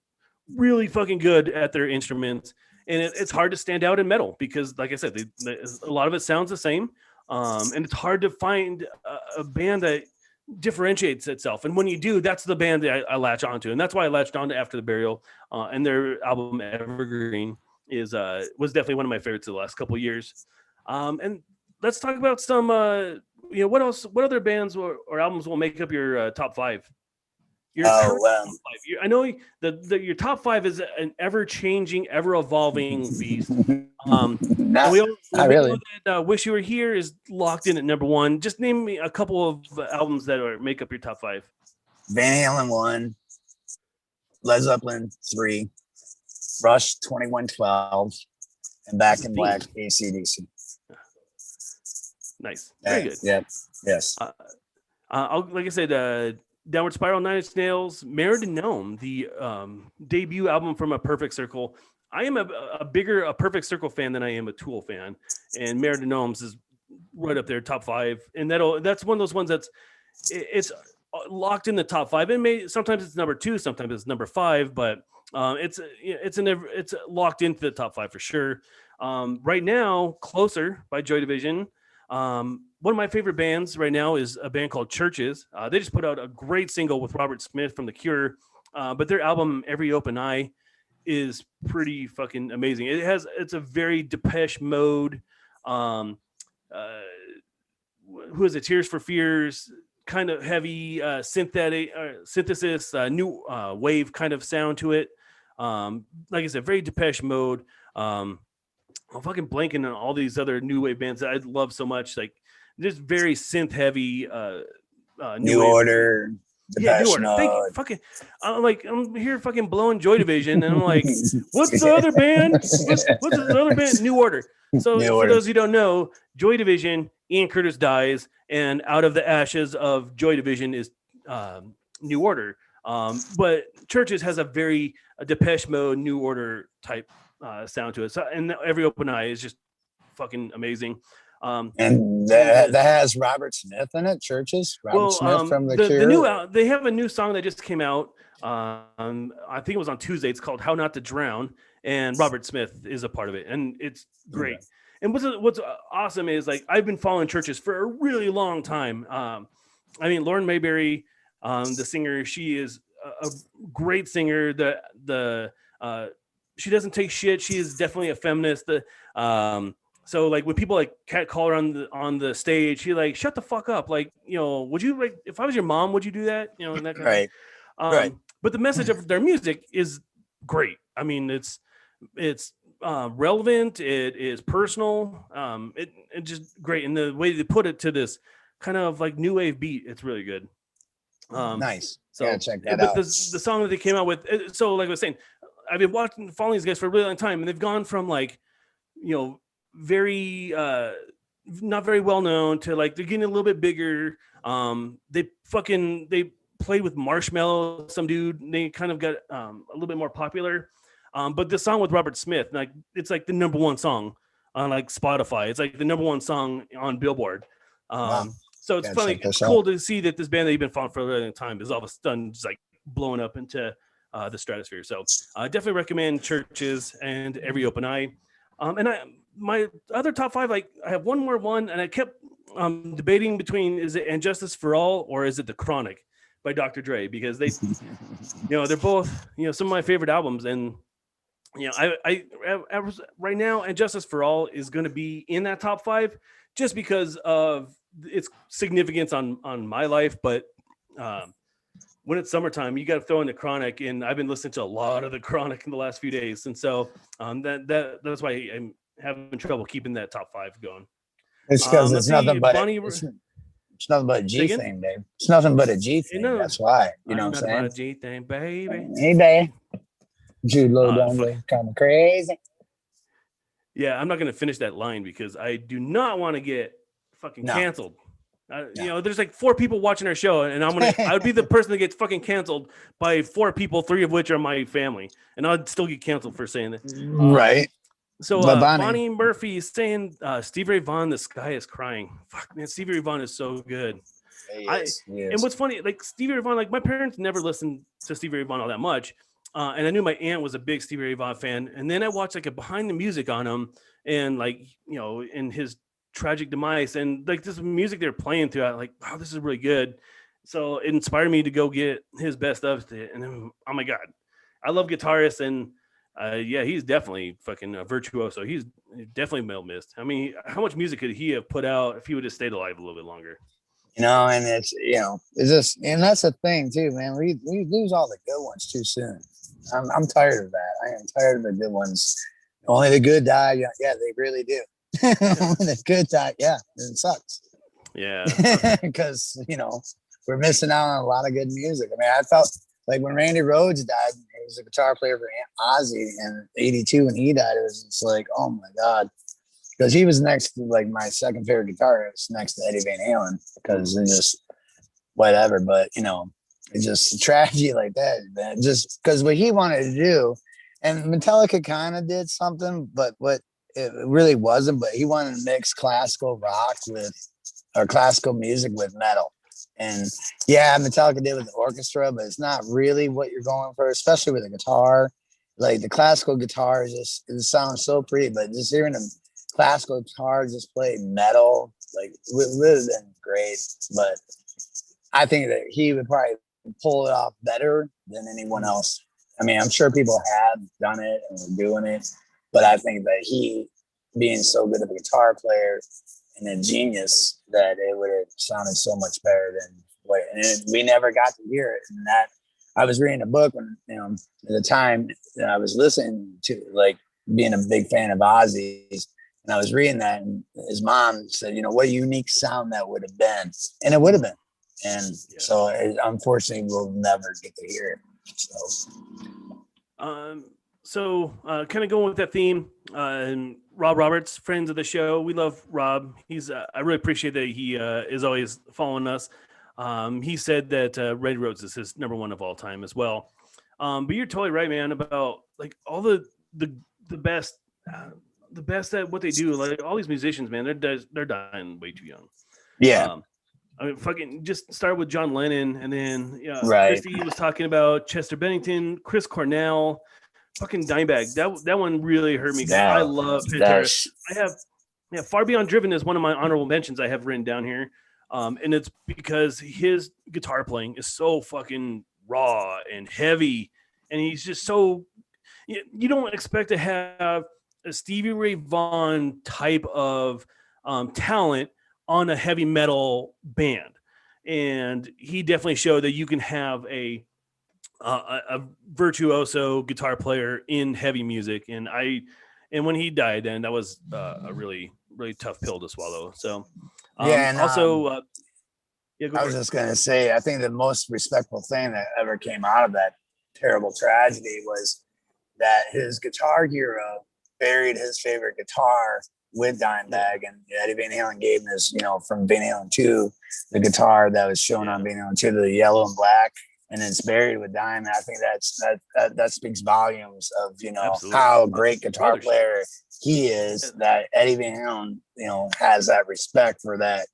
really fucking good at their instruments. And it's hard to stand out in metal because, like I said, a lot of it sounds the same. And it's hard to find a band that differentiates itself. And when you do, that's the band that I latch onto. And that's why I latched onto After the Burial. And their album Evergreen was definitely one of my favorites of the last couple of years. And let's talk about some, what other bands or albums will make up your top five? Top five. I know your top five is an ever-changing, ever-evolving beast. Not really. Wish You Were Here is locked in at number one. Just name me a couple of albums that make up your top five. Van Halen 1, Led Zeppelin 3, Rush 2112, and Back in Black AC/DC. Nice. Very good. Yep. Yes. Like I said, Downward Spiral, Nine Inch Nails, Married to Gnome, the debut album from A Perfect Circle. I am a bigger Perfect Circle fan than I am a Tool fan, and Married to Gnomes is right up there, top five. And that's one of those ones it's locked in the top five. Sometimes it's number two, sometimes it's number five, but it's locked into the top five for sure. Right now, Closer by Joy Division. One of my favorite bands right now is a band called Churches. They just put out a great single with Robert Smith from The Cure, but their album Every Open Eye is pretty fucking amazing. It's a very Depeche Mode, who is it? Tears for Fears, kind of heavy synthesis, new wave kind of sound to it. Like I said, very Depeche Mode. I'm fucking blanking on all these other new wave bands that I love so much. Like just very synth heavy. New Order. Yeah, New Order. Thank you. Fucking, I'm here fucking blowing Joy Division, and I'm like, what's the other band? What's the other band? New Order. So for those who don't know, Joy Division, Ian Curtis dies, and out of the ashes of Joy Division is New Order. But Churches has a very Depeche Mode, New Order type sound to it. So, and Every Open Eye is just fucking amazing. And that has Robert Smith in it. Churches. Smith from the Cure. They have a new song that just came out. I think it was on Tuesday. It's called "How Not to Drown," and Robert Smith is a part of it, and it's great. Yeah. And what's awesome is like I've been following Churches for a really long time. I mean, Lauren Mayberry, the singer, she is a great singer. She doesn't take shit. She is definitely a feminist. So like when people like catcall her on the stage, she like shut the fuck up. Like, would you like if I was your mom, would you do that? And that kind of right. But the message of their music is great. I mean, it's relevant. It is personal. It just great, and the way they put it to this kind of like new wave beat, it's really good. Nice. So yeah, check that out. But the song that they came out with, so like I was saying, I've been following these guys for a really long time, and they've gone from like, very not very well known to like they're getting a little bit bigger. They played with Marshmello, some dude. And they kind of got a little bit more popular. But the song with Robert Smith, like it's like the number one song on like Spotify. It's like the number one song on Billboard. Wow. So it's funny. It's cool to see that this band that you've been following for a really long time is all of a sudden just like blowing up into the stratosphere. So I definitely recommend Churches and Every Open Eye. And my other top five, like I have one more, and I kept debating between is it And Justice for All or is it The Chronic? by Dr. Dre, because they, they're both, some of my favorite albums. And, I was right now, and Justice for All is going to be in that top 5 just because of its significance on my life. But, when it's summertime, you got to throw in the Chronic, and I've been listening to a lot of the Chronic in the last few days, and so that's why I'm having trouble keeping that top 5 going. It's because Let's it's nothing see, but Bonnie. it's nothing but a Say G again? thing, babe. It's nothing but a G thing. No, That's why. You know I'm what not I'm about a saying? G thing, baby. Hey, babe. Jude Law don't Fuck. look kind of crazy. Yeah, I'm not going to finish that line because I do not want to get fucking No. canceled. No. There's like 4 people watching our show, and I would be the person that gets fucking canceled by 4 people, 3 of which are my family, and I'd still get canceled for saying that. Right. So But Bonnie Murphy is saying Stevie Ray Vaughan, "The Sky Is Crying." Fuck, man, Stevie Ray Vaughan is so good. He is. And what's funny, like Stevie Ray Vaughan, like my parents never listened to Stevie Ray Vaughan all that much. And I knew my aunt was a big Stevie Ray Vaughan fan. And then I watched like a behind the music on him, and like, in his tragic demise, and like this music they're playing throughout, like, wow, this is really good. So it inspired me to go get his best of it. And then, oh my God, I love guitarists, and he's definitely fucking a virtuoso. He's definitely well missed. I mean, how much music could he have put out if he would have stayed alive a little bit longer? And it's just, and that's the thing too, man. We lose all the good ones too soon. I'm tired of that. I am tired of the good ones. Only the good die. Yeah, they really do. Only the good die. Yeah, it sucks. Yeah, because we're missing out on a lot of good music. I mean, I felt like when Randy Rhoads died, he was a guitar player for Ozzy in '82 when he died. It was just like, oh my God. Because he was next to like my second favorite guitarist next to Eddie Van Halen, because it's just whatever. But it's just a tragedy like that, man. Just because what he wanted to do, and Metallica kind of did something, but what it really wasn't. But he wanted to mix classical rock or classical music with metal. And yeah, Metallica did with the orchestra, but it's not really what you're going for, especially with a guitar. Like the classical guitar it sounds so pretty, but just hearing them classical guitar just play metal, like would have been great. But I think that he would probably pull it off better than anyone else. I mean, I'm sure people have done it and were doing it, but I think that he, being so good of a guitar player and a genius, that it would have sounded so much better than what. And we never got to hear it. And that I was reading a book when at the time that I was listening to, like, being a big fan of Ozzy's. And I was reading that, and his mom said, what a unique sound that would have been. And it would have been. And so unfortunately, we'll never get to hear it. So kind of going with that theme, and Rob Roberts, friends of the show. We love Rob. He's I really appreciate that he is always following us. He said that Red Roses is his number 1 of all time as well. But you're totally right, man, about like all the best. The best at what they do, like all these musicians, man, they're dying way too young. Yeah. I mean, fucking just start with John Lennon, and then right. Christy was talking about Chester Bennington, Chris Cornell, fucking Dimebag. That one really hurt me because I love Pantera. I have Far Beyond Driven is one of my honorable mentions I have written down here, and it's because his guitar playing is so fucking raw and heavy, and he's just so you don't expect to have a Stevie Ray Vaughan type of talent on a heavy metal band. And he definitely showed that you can have a virtuoso guitar player in heavy music. And when he died, then that was a really, really tough pill to swallow. So I was just going to say, I think the most respectful thing that ever came out of that terrible tragedy was that his guitar hero buried his favorite guitar with Dimebag, and Eddie Van Halen gave him this, from Van Halen 2, the guitar that was shown on Van Halen 2, the yellow and black, and it's buried with Dime. I think that speaks volumes of, Absolutely. how great guitar player he is, that Eddie Van Halen, has that respect for that,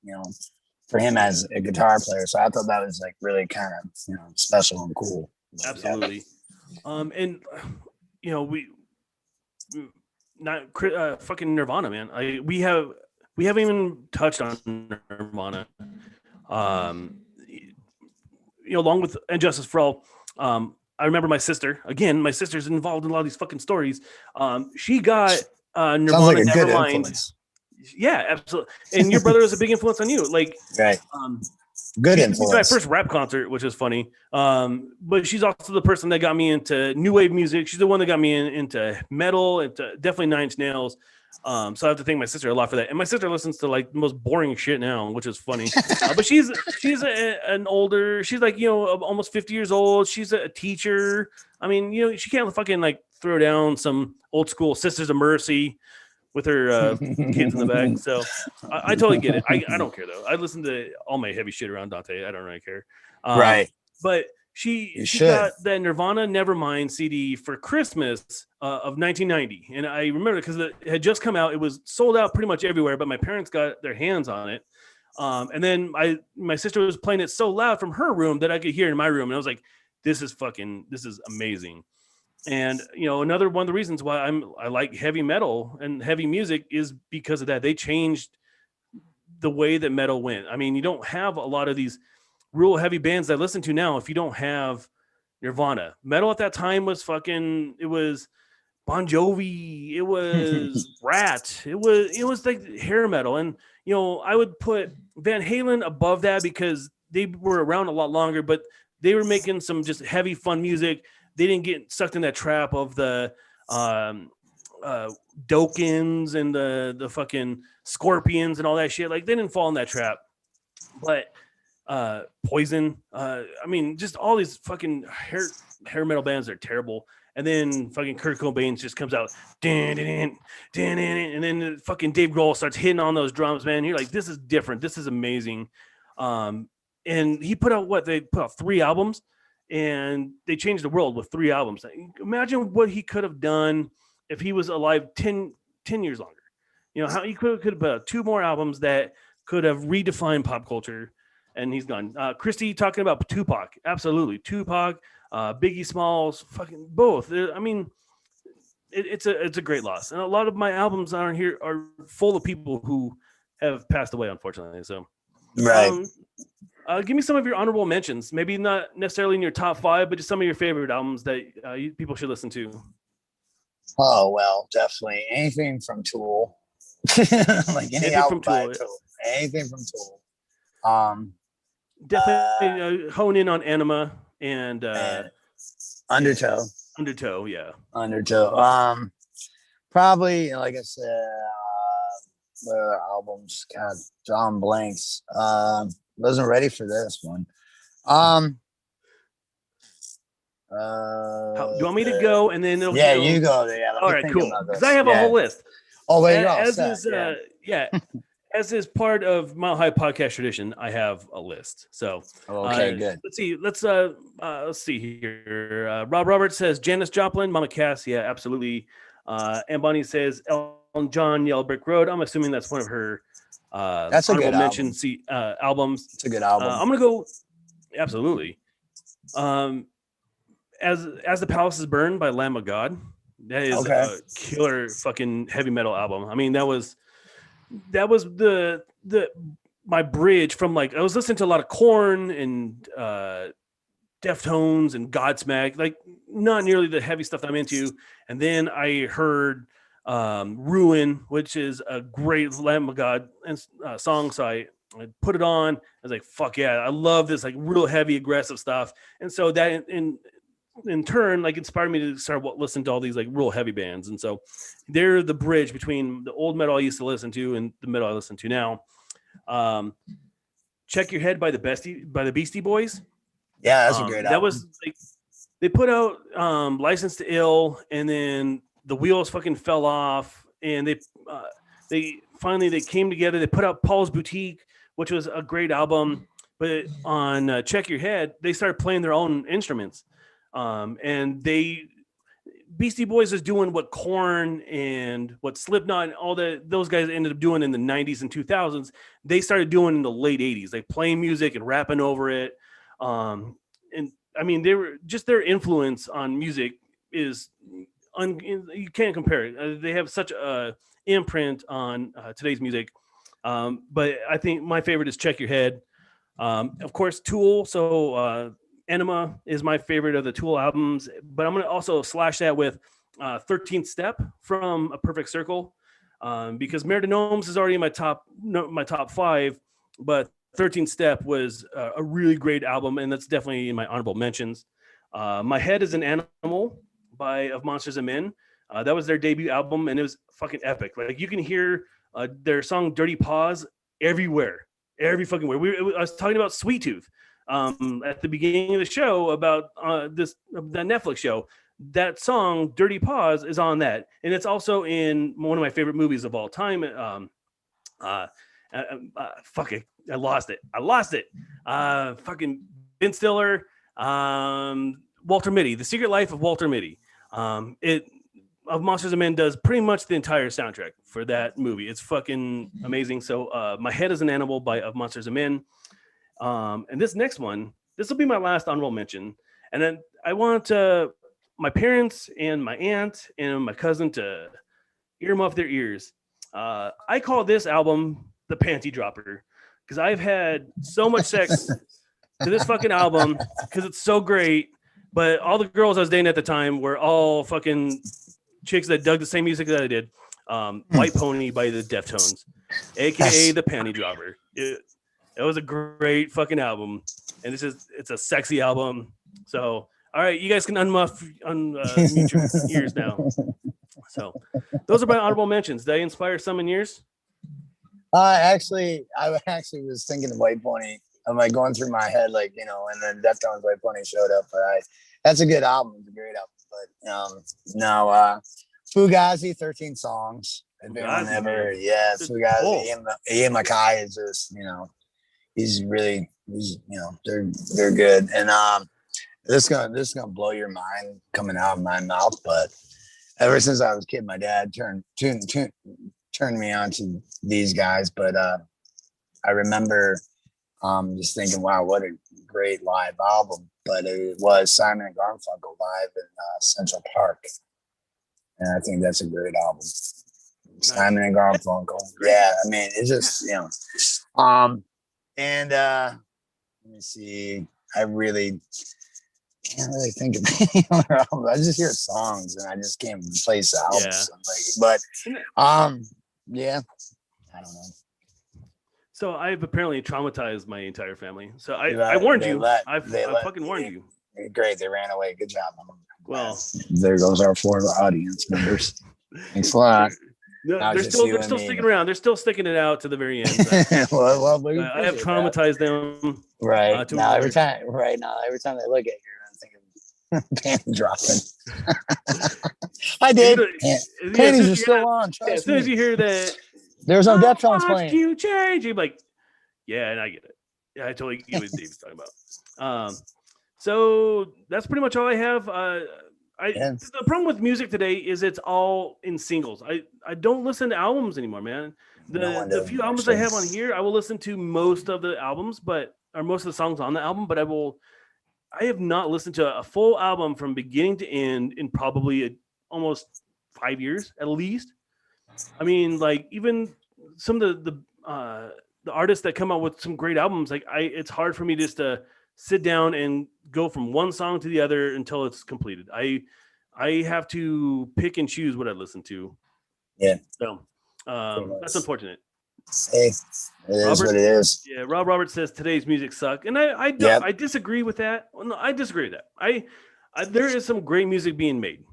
for him as a guitar player. So I thought that was like really kind of, special and cool. Absolutely. And we not fucking Nirvana, man. We haven't even touched on Nirvana. along with And Justice for All, I remember my sister's involved in a lot of these fucking stories. She got Sounds Nirvana like a good Nevermind. influence. Yeah, absolutely. And your brother was a big influence on you. Like, Right. Good she took me to my influence. first rap concert, which is funny. But she's also the person that got me into new wave music. She's the one that got me into metal, into definitely Nine Inch Nails. So I have to thank my sister a lot for that. And my sister listens to like the most boring shit now, which is funny. But she's an older. She's like almost 50 years old. She's a teacher. I mean, she can't fucking like throw down some old school Sisters of Mercy with her kids in the back. So I totally get it. I don't care though. I listen to all my heavy shit around Dante. I don't really care. Right. But she got that Nirvana Nevermind CD for Christmas of 1990. And I remember because it had just come out. It was sold out pretty much everywhere, but my parents got their hands on it. And then my sister was playing it so loud from her room that I could hear it in my room. And I was like, this is amazing. And another one of the reasons why I like heavy metal and heavy music is because of that. They changed the way that metal went. I mean, you don't have a lot of these real heavy bands that I listen to now if you don't have Nirvana. Metal at that time was it was Bon Jovi, it was Rat, it was like hair metal. And I would put Van Halen above that because they were around a lot longer, but they were making some just heavy fun music. They didn't get sucked in that trap of the Dokins and the fucking Scorpions and all that shit. Like they didn't fall in that trap. But Poison, I mean, just all these fucking hair metal bands are terrible. And then fucking Kurt Cobain just comes out, and then fucking Dave Grohl starts hitting on those drums, man. You're like, this is different. This is amazing. And he put out 3 albums. And they changed the world with 3 albums. Imagine what he could have done if he was alive 10 years longer. How he could have put out 2 more albums that could have redefined pop culture. And he's gone. Christy talking about Tupac. Absolutely. Tupac, Biggie Smalls, fucking both. I mean, it's a great loss. And a lot of my albums on here are full of people who have passed away, unfortunately. So, right. Give me some of your honorable mentions. Maybe not necessarily in your top 5, but just some of your favorite albums that people should listen to. Oh, well, definitely anything from Tool. Like any album by Tool. Anything from Tool. Definitely hone in on Anima and Undertow. Undertow, yeah. Undertow. Probably, like I said, what other albums? God, drawing blanks. Wasn't ready for this one. Do you want me to go and then you go there? Yeah, all right, cool. Because I have a whole list. Oh, wait, as is part of Mile High Podcast tradition, I have a list. So okay, good. Let's see. Let's see here. Rob Roberts says Janis Joplin, Mama Cass. Yeah, absolutely. And Bonnie says Elton John, Yellow Brick Road. I'm assuming that's one of her that's a good mention albums. It's a good album. I'm gonna go absolutely. As the Palaces Burn by Lamb of God. That is a killer fucking heavy metal album. I mean, that was the my bridge from like I was listening to a lot of Korn and Deftones and Godsmack, like not nearly the heavy stuff that I'm into. And then I heard Ruin, which is a great Lamb of God song. So I put it on. I was like, fuck yeah, I love this like real heavy aggressive stuff. And so that in turn like inspired me to start listening to all these like real heavy bands. And so they're the bridge between the old metal I used to listen to and the metal I listen to now. Check Your Head by the Beastie Boys. Yeah, that's a great album. That was like they put out License to Ill, and then the wheels fucking fell off, and they finally came together. They put out Paul's Boutique, which was a great album. But on Check Your Head, they started playing their own instruments. And Beastie Boys is doing what Korn and what Slipknot and all those guys ended up doing in the 90s and 2000s. They started doing in the late 80s, like playing music and rapping over it. And I mean, their influence on music is you can't compare it. They have such a imprint on today's music. But I think my favorite is Check Your Head. Of course, Tool. So Enema is my favorite of the Tool albums, but I'm going to also slash that with 13th Step from A Perfect Circle, because Mare de Gnomes is already in my top 5, but 13th Step was a really great album, and that's definitely in my honorable mentions. My Head is an Animal by Of Monsters and Men. That was their debut album, and it was fucking epic. Like, you can hear their song Dirty Paws everywhere, every fucking where. I was talking about Sweet Tooth at the beginning of the show about that Netflix show. That song Dirty Paws is on that, and it's also in one of my favorite movies of all time. Fuck it, I lost it. Fucking Ben Stiller, Walter Mitty, The Secret Life of Walter Mitty. Of Monsters and Men does pretty much the entire soundtrack for that movie. It's fucking amazing. So My Head is an Animal by Of Monsters and Men. And this next one, this will be my last honorable mention. And then I want my parents and my aunt and my cousin to earmuff their ears. I call this album the Panty Dropper, because I've had so much sex to this fucking album because it's so great. But all the girls I was dating at the time were all fucking chicks that dug the same music that I did. White Pony by the Deftones, aka the Panty Dropper. It was a great fucking album, and it's a sexy album. So, all right, you guys can unmute your ears now. So, those are my honorable mentions. Did I inspire some in yours? I actually was thinking of White Pony. I'm like going through my head, like, and then Deftones White Pony showed up. But that's a good album. It's a great album. But no, Fugazi, 13 songs. If anyone ever, Fugazi. Ian Mackay is just, he's they're good. And this is gonna blow your mind coming out of my mouth. But ever since I was a kid, my dad turned me on to these guys. But I remember just thinking, wow, what a great live album. But it was Simon and Garfunkel live in Central Park. And I think that's a great album. Simon and Garfunkel. Yeah, I mean, it's just, and let me see. I really can't really think of any other albums. I just hear songs and I just can't place albums. Yeah. I don't know. So I've apparently traumatized my entire family. So I warned you. I fucking warned you. Great. They ran away. Good job. Well, there goes our 4 audience members. Thanks a lot. No, they're still sticking around. They're still sticking it out to the very end. I have traumatized them. Right. Every time they look at you, I'm thinking panty dropping. I did. Panties are still on. As soon as you hear that, there's no Deftones playing. You change. You're like, yeah, and I get it. Yeah, I totally get what Dave's talking about. So that's pretty much all I have. The problem with music today is it's all in singles. I don't listen to albums anymore, man. The few albums I have on here, I will listen to most of the albums, or most of the songs on the album, but I have not listened to a full album from beginning to end in probably almost 5 years at least. I mean, like, even some of the artists that come out with some great albums, like it's hard for me just to sit down and go from one song to the other until it's completed. I have to pick and choose what I listen to. Yeah. So that's unfortunate. Hey, it is what it is. Yeah, Rob Roberts says today's music sucks, and I disagree with that. Well, no, I disagree with that. I there is some great music being made.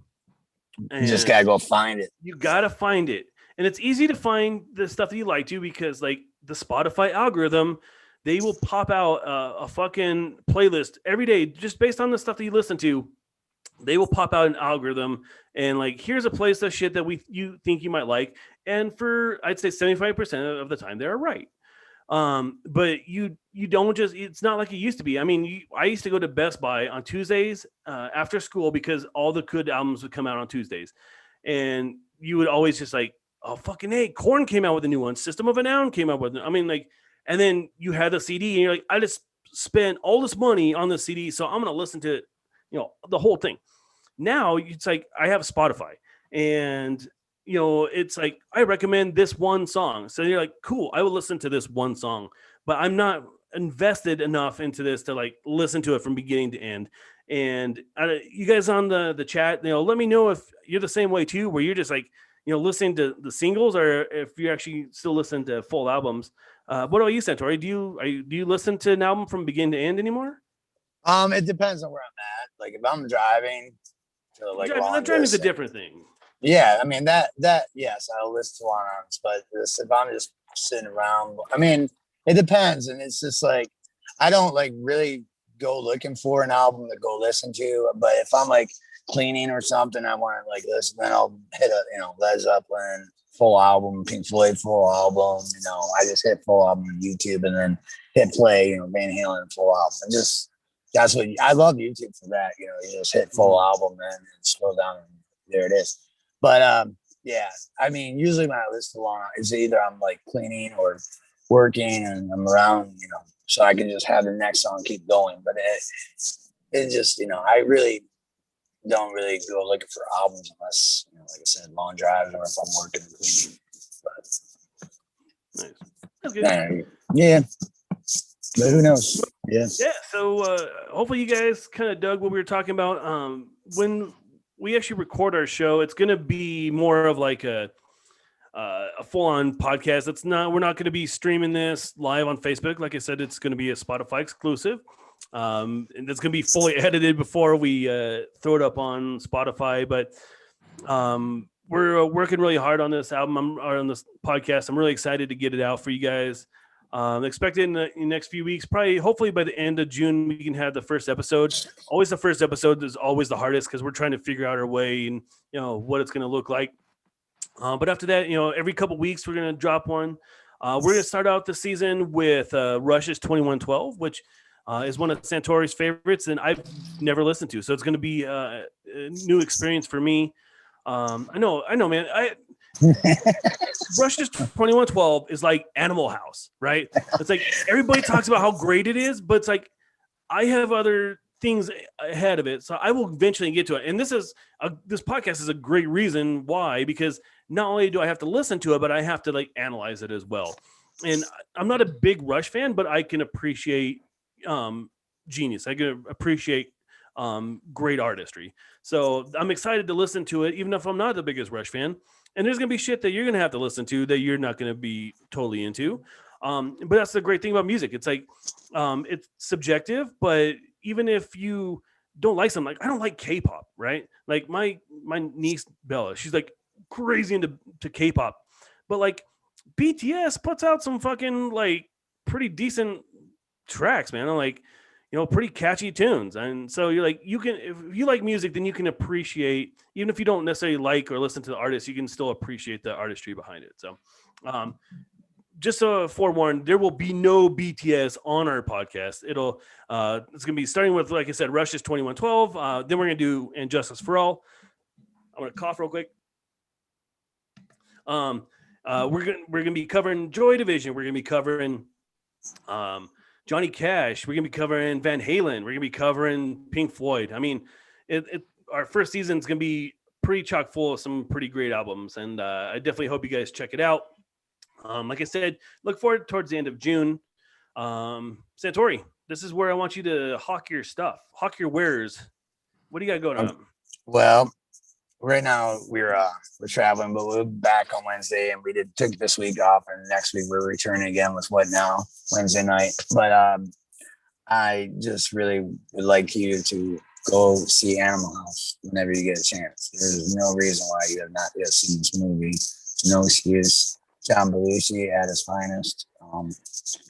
You just gotta go find it. You gotta find it, and it's easy to find the stuff that you like to, because like the Spotify algorithm, they will pop out a fucking playlist every day just based on the stuff that you listen to. They will pop out an algorithm and like, here's a playlist of shit that you think you might like, and for I'd say 75% of the time they're right. But you don't just, it's not like it used to be. I mean, I used to go to Best Buy on Tuesdays after school because all the good albums would come out on Tuesdays, and you would always just like, oh fucking hey, Korn came out with a new one, System of a Down came out with it. I mean, like, and then you had the CD and you're like, I just spent all this money on the CD, so I'm gonna listen to it, the whole thing. Now it's like I have Spotify, and it's like I recommend this one song. So you're like, cool, I will listen to this one song, but I'm not invested enough into this to like listen to it from beginning to end. And you guys on the chat, let me know if you're the same way too, where you're just like, listening to the singles, or if you actually still listen to full albums. What about you, Santore? Do you listen to an album from beginning to end anymore? It depends on where I'm at. Like if I'm driving to like long Driving's a distance. different thing. Yeah, I mean that yes, I'll listen to one-ons, but if I'm just sitting around, I mean, it depends, and it's just like I don't like really go looking for an album to go listen to, but if I'm like cleaning or something, I want to like listen, then I'll hit a Led Zeppelin full album, Pink Floyd full album, I just hit full album on YouTube and then hit play, Van Halen full album, and just that's what I love YouTube for that, you just hit full album and scroll down and there it is. But yeah, I mean, usually when I listen to one, it's either I'm like cleaning or working and I'm around, so I can just have the next song keep going. But it just, I really don't really go looking for albums unless, like I said, long drives or if I'm working and cleaning. But, nice. That's good. Yeah. But who knows? Yeah. So hopefully you guys kind of dug what we were talking about. When we actually record our show, it's going to be more of like a full-on podcast. We're not going to be streaming this live on Facebook. Like I said, it's going to be a Spotify exclusive. And it's going to be fully edited before we throw it up on Spotify. But we're working really hard on this album, or on this podcast. I'm really excited to get it out for you guys. Expect it in the next few weeks, hopefully by the end of June, we can have the first episode. Always the first episode is always the hardest because we're trying to figure out our way and, what it's going to look like. But after that, every couple weeks, we're going to drop one. We're going to start out the season with Rush's 2112, which is one of Santore's favorites, and I've never listened to. So it's going to be a new experience for me. I know, man. Rush's 2112 is like Animal House, right? It's like everybody talks about how great it is, but it's like I have other things ahead of it, so I will eventually get to it. And this podcast is a great reason why, because not only do I have to listen to it, but I have to like analyze it as well. And I'm not a big Rush fan, but I can appreciate genius. I can appreciate great artistry. So I'm excited to listen to it, even if I'm not the biggest Rush fan. And there's going to be shit that you're going to have to listen to that you're not going to be totally into. But that's the great thing about music. It's like, it's subjective, but even if you don't like something, like I don't like K-pop, right? Like my niece Bella, she's like crazy into K-pop, but like BTS puts out some fucking like pretty decent tracks, man. I'm like, pretty catchy tunes. And so you're like, if you like music, then you can appreciate, even if you don't necessarily like or listen to the artist, you can still appreciate the artistry behind it. So just to forewarn, there will be no BTS on our podcast. It's going to be starting with, like I said, Rush's 2112. Then we're going to do Injustice for All. I'm going to cough real quick. We're going to be covering Joy Division. We're going to be covering Johnny Cash. We're going to be covering Van Halen. We're going to be covering Pink Floyd. I mean, our first season is going to be pretty chock full of some pretty great albums. And I definitely hope you guys check it out. Like I said, look forward towards the end of June. Santore, this is where I want you to hawk your stuff, hawk your wares. What do you got going on? Well, right now we're traveling, but we'll be back on Wednesday, and we took this week off, and next week we're returning again with What Now Wednesday night. But I just really would like you to go see Animal House whenever you get a chance. There's no reason why you have not yet seen this movie. No excuse. John Belushi at his finest.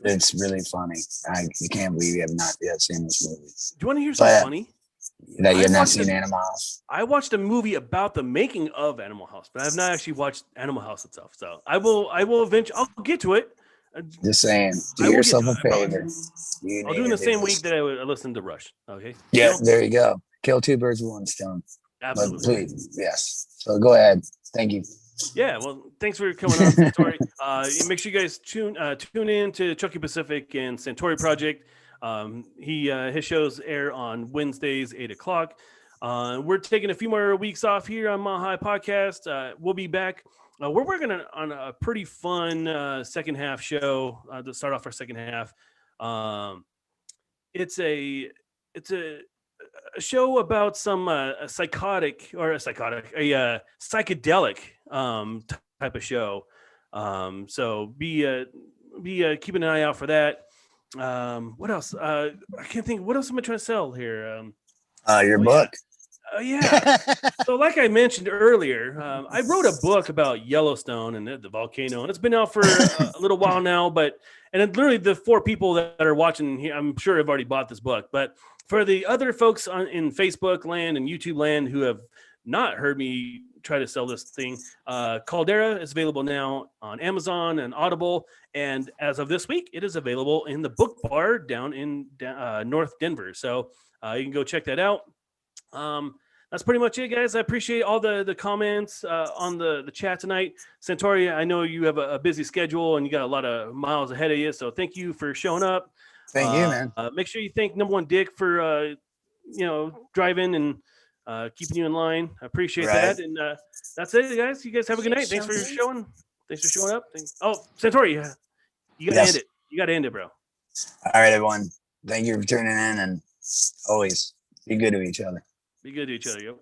It's really funny. You can't believe you have not yet seen this movie. Do you want to hear something funny? That you have not seen Animal House. I watched a movie about the making of Animal House, but I have not actually watched Animal House itself. So I will eventually. I'll get to it. Just saying, do yourself a favor. I'll do it in the same week that I listened to Rush. Okay. Yeah, there you go. Kill two birds with one stone. Absolutely. But please, yes. So go ahead. Thank you. Yeah, well, thanks for coming on, Santore. Make sure you guys tune in to Chucky Pacific and Santore Project. His shows air on Wednesdays, 8:00. We're taking a few more weeks off here on Mile High Podcast. We'll be back. We're working on a pretty fun second half show to start off our second half. It's a show about some a psychedelic type of show. So be keeping an eye out for that. What else? I can't think. What else am I trying to sell here? Your Oh book. yeah. So, like I mentioned earlier, I wrote a book about Yellowstone and the volcano, and it's been out for a little while now. Literally the 4 people that are watching here, I'm sure have already bought this book. But for the other folks in Facebook land and YouTube land who have not heard me try to sell this thing, Caldera is available now on Amazon and Audible, and as of this week, it is available in the Book Bar down in North Denver. So you can go check that out. That's pretty much it, guys. I appreciate all the comments on the chat tonight. Santore, I know you have a busy schedule and you got a lot of miles ahead of you, so thank you for showing up. Thank you, man. Make sure you thank number one Dick for driving and keeping you in line. I appreciate that. And that's it, guys. You guys have a good night. Thanks for showing up. Santore, you gotta end it. You gotta end it, bro. All right, everyone. Thank you for tuning in, and always be good to each other. Be good to each other, yo.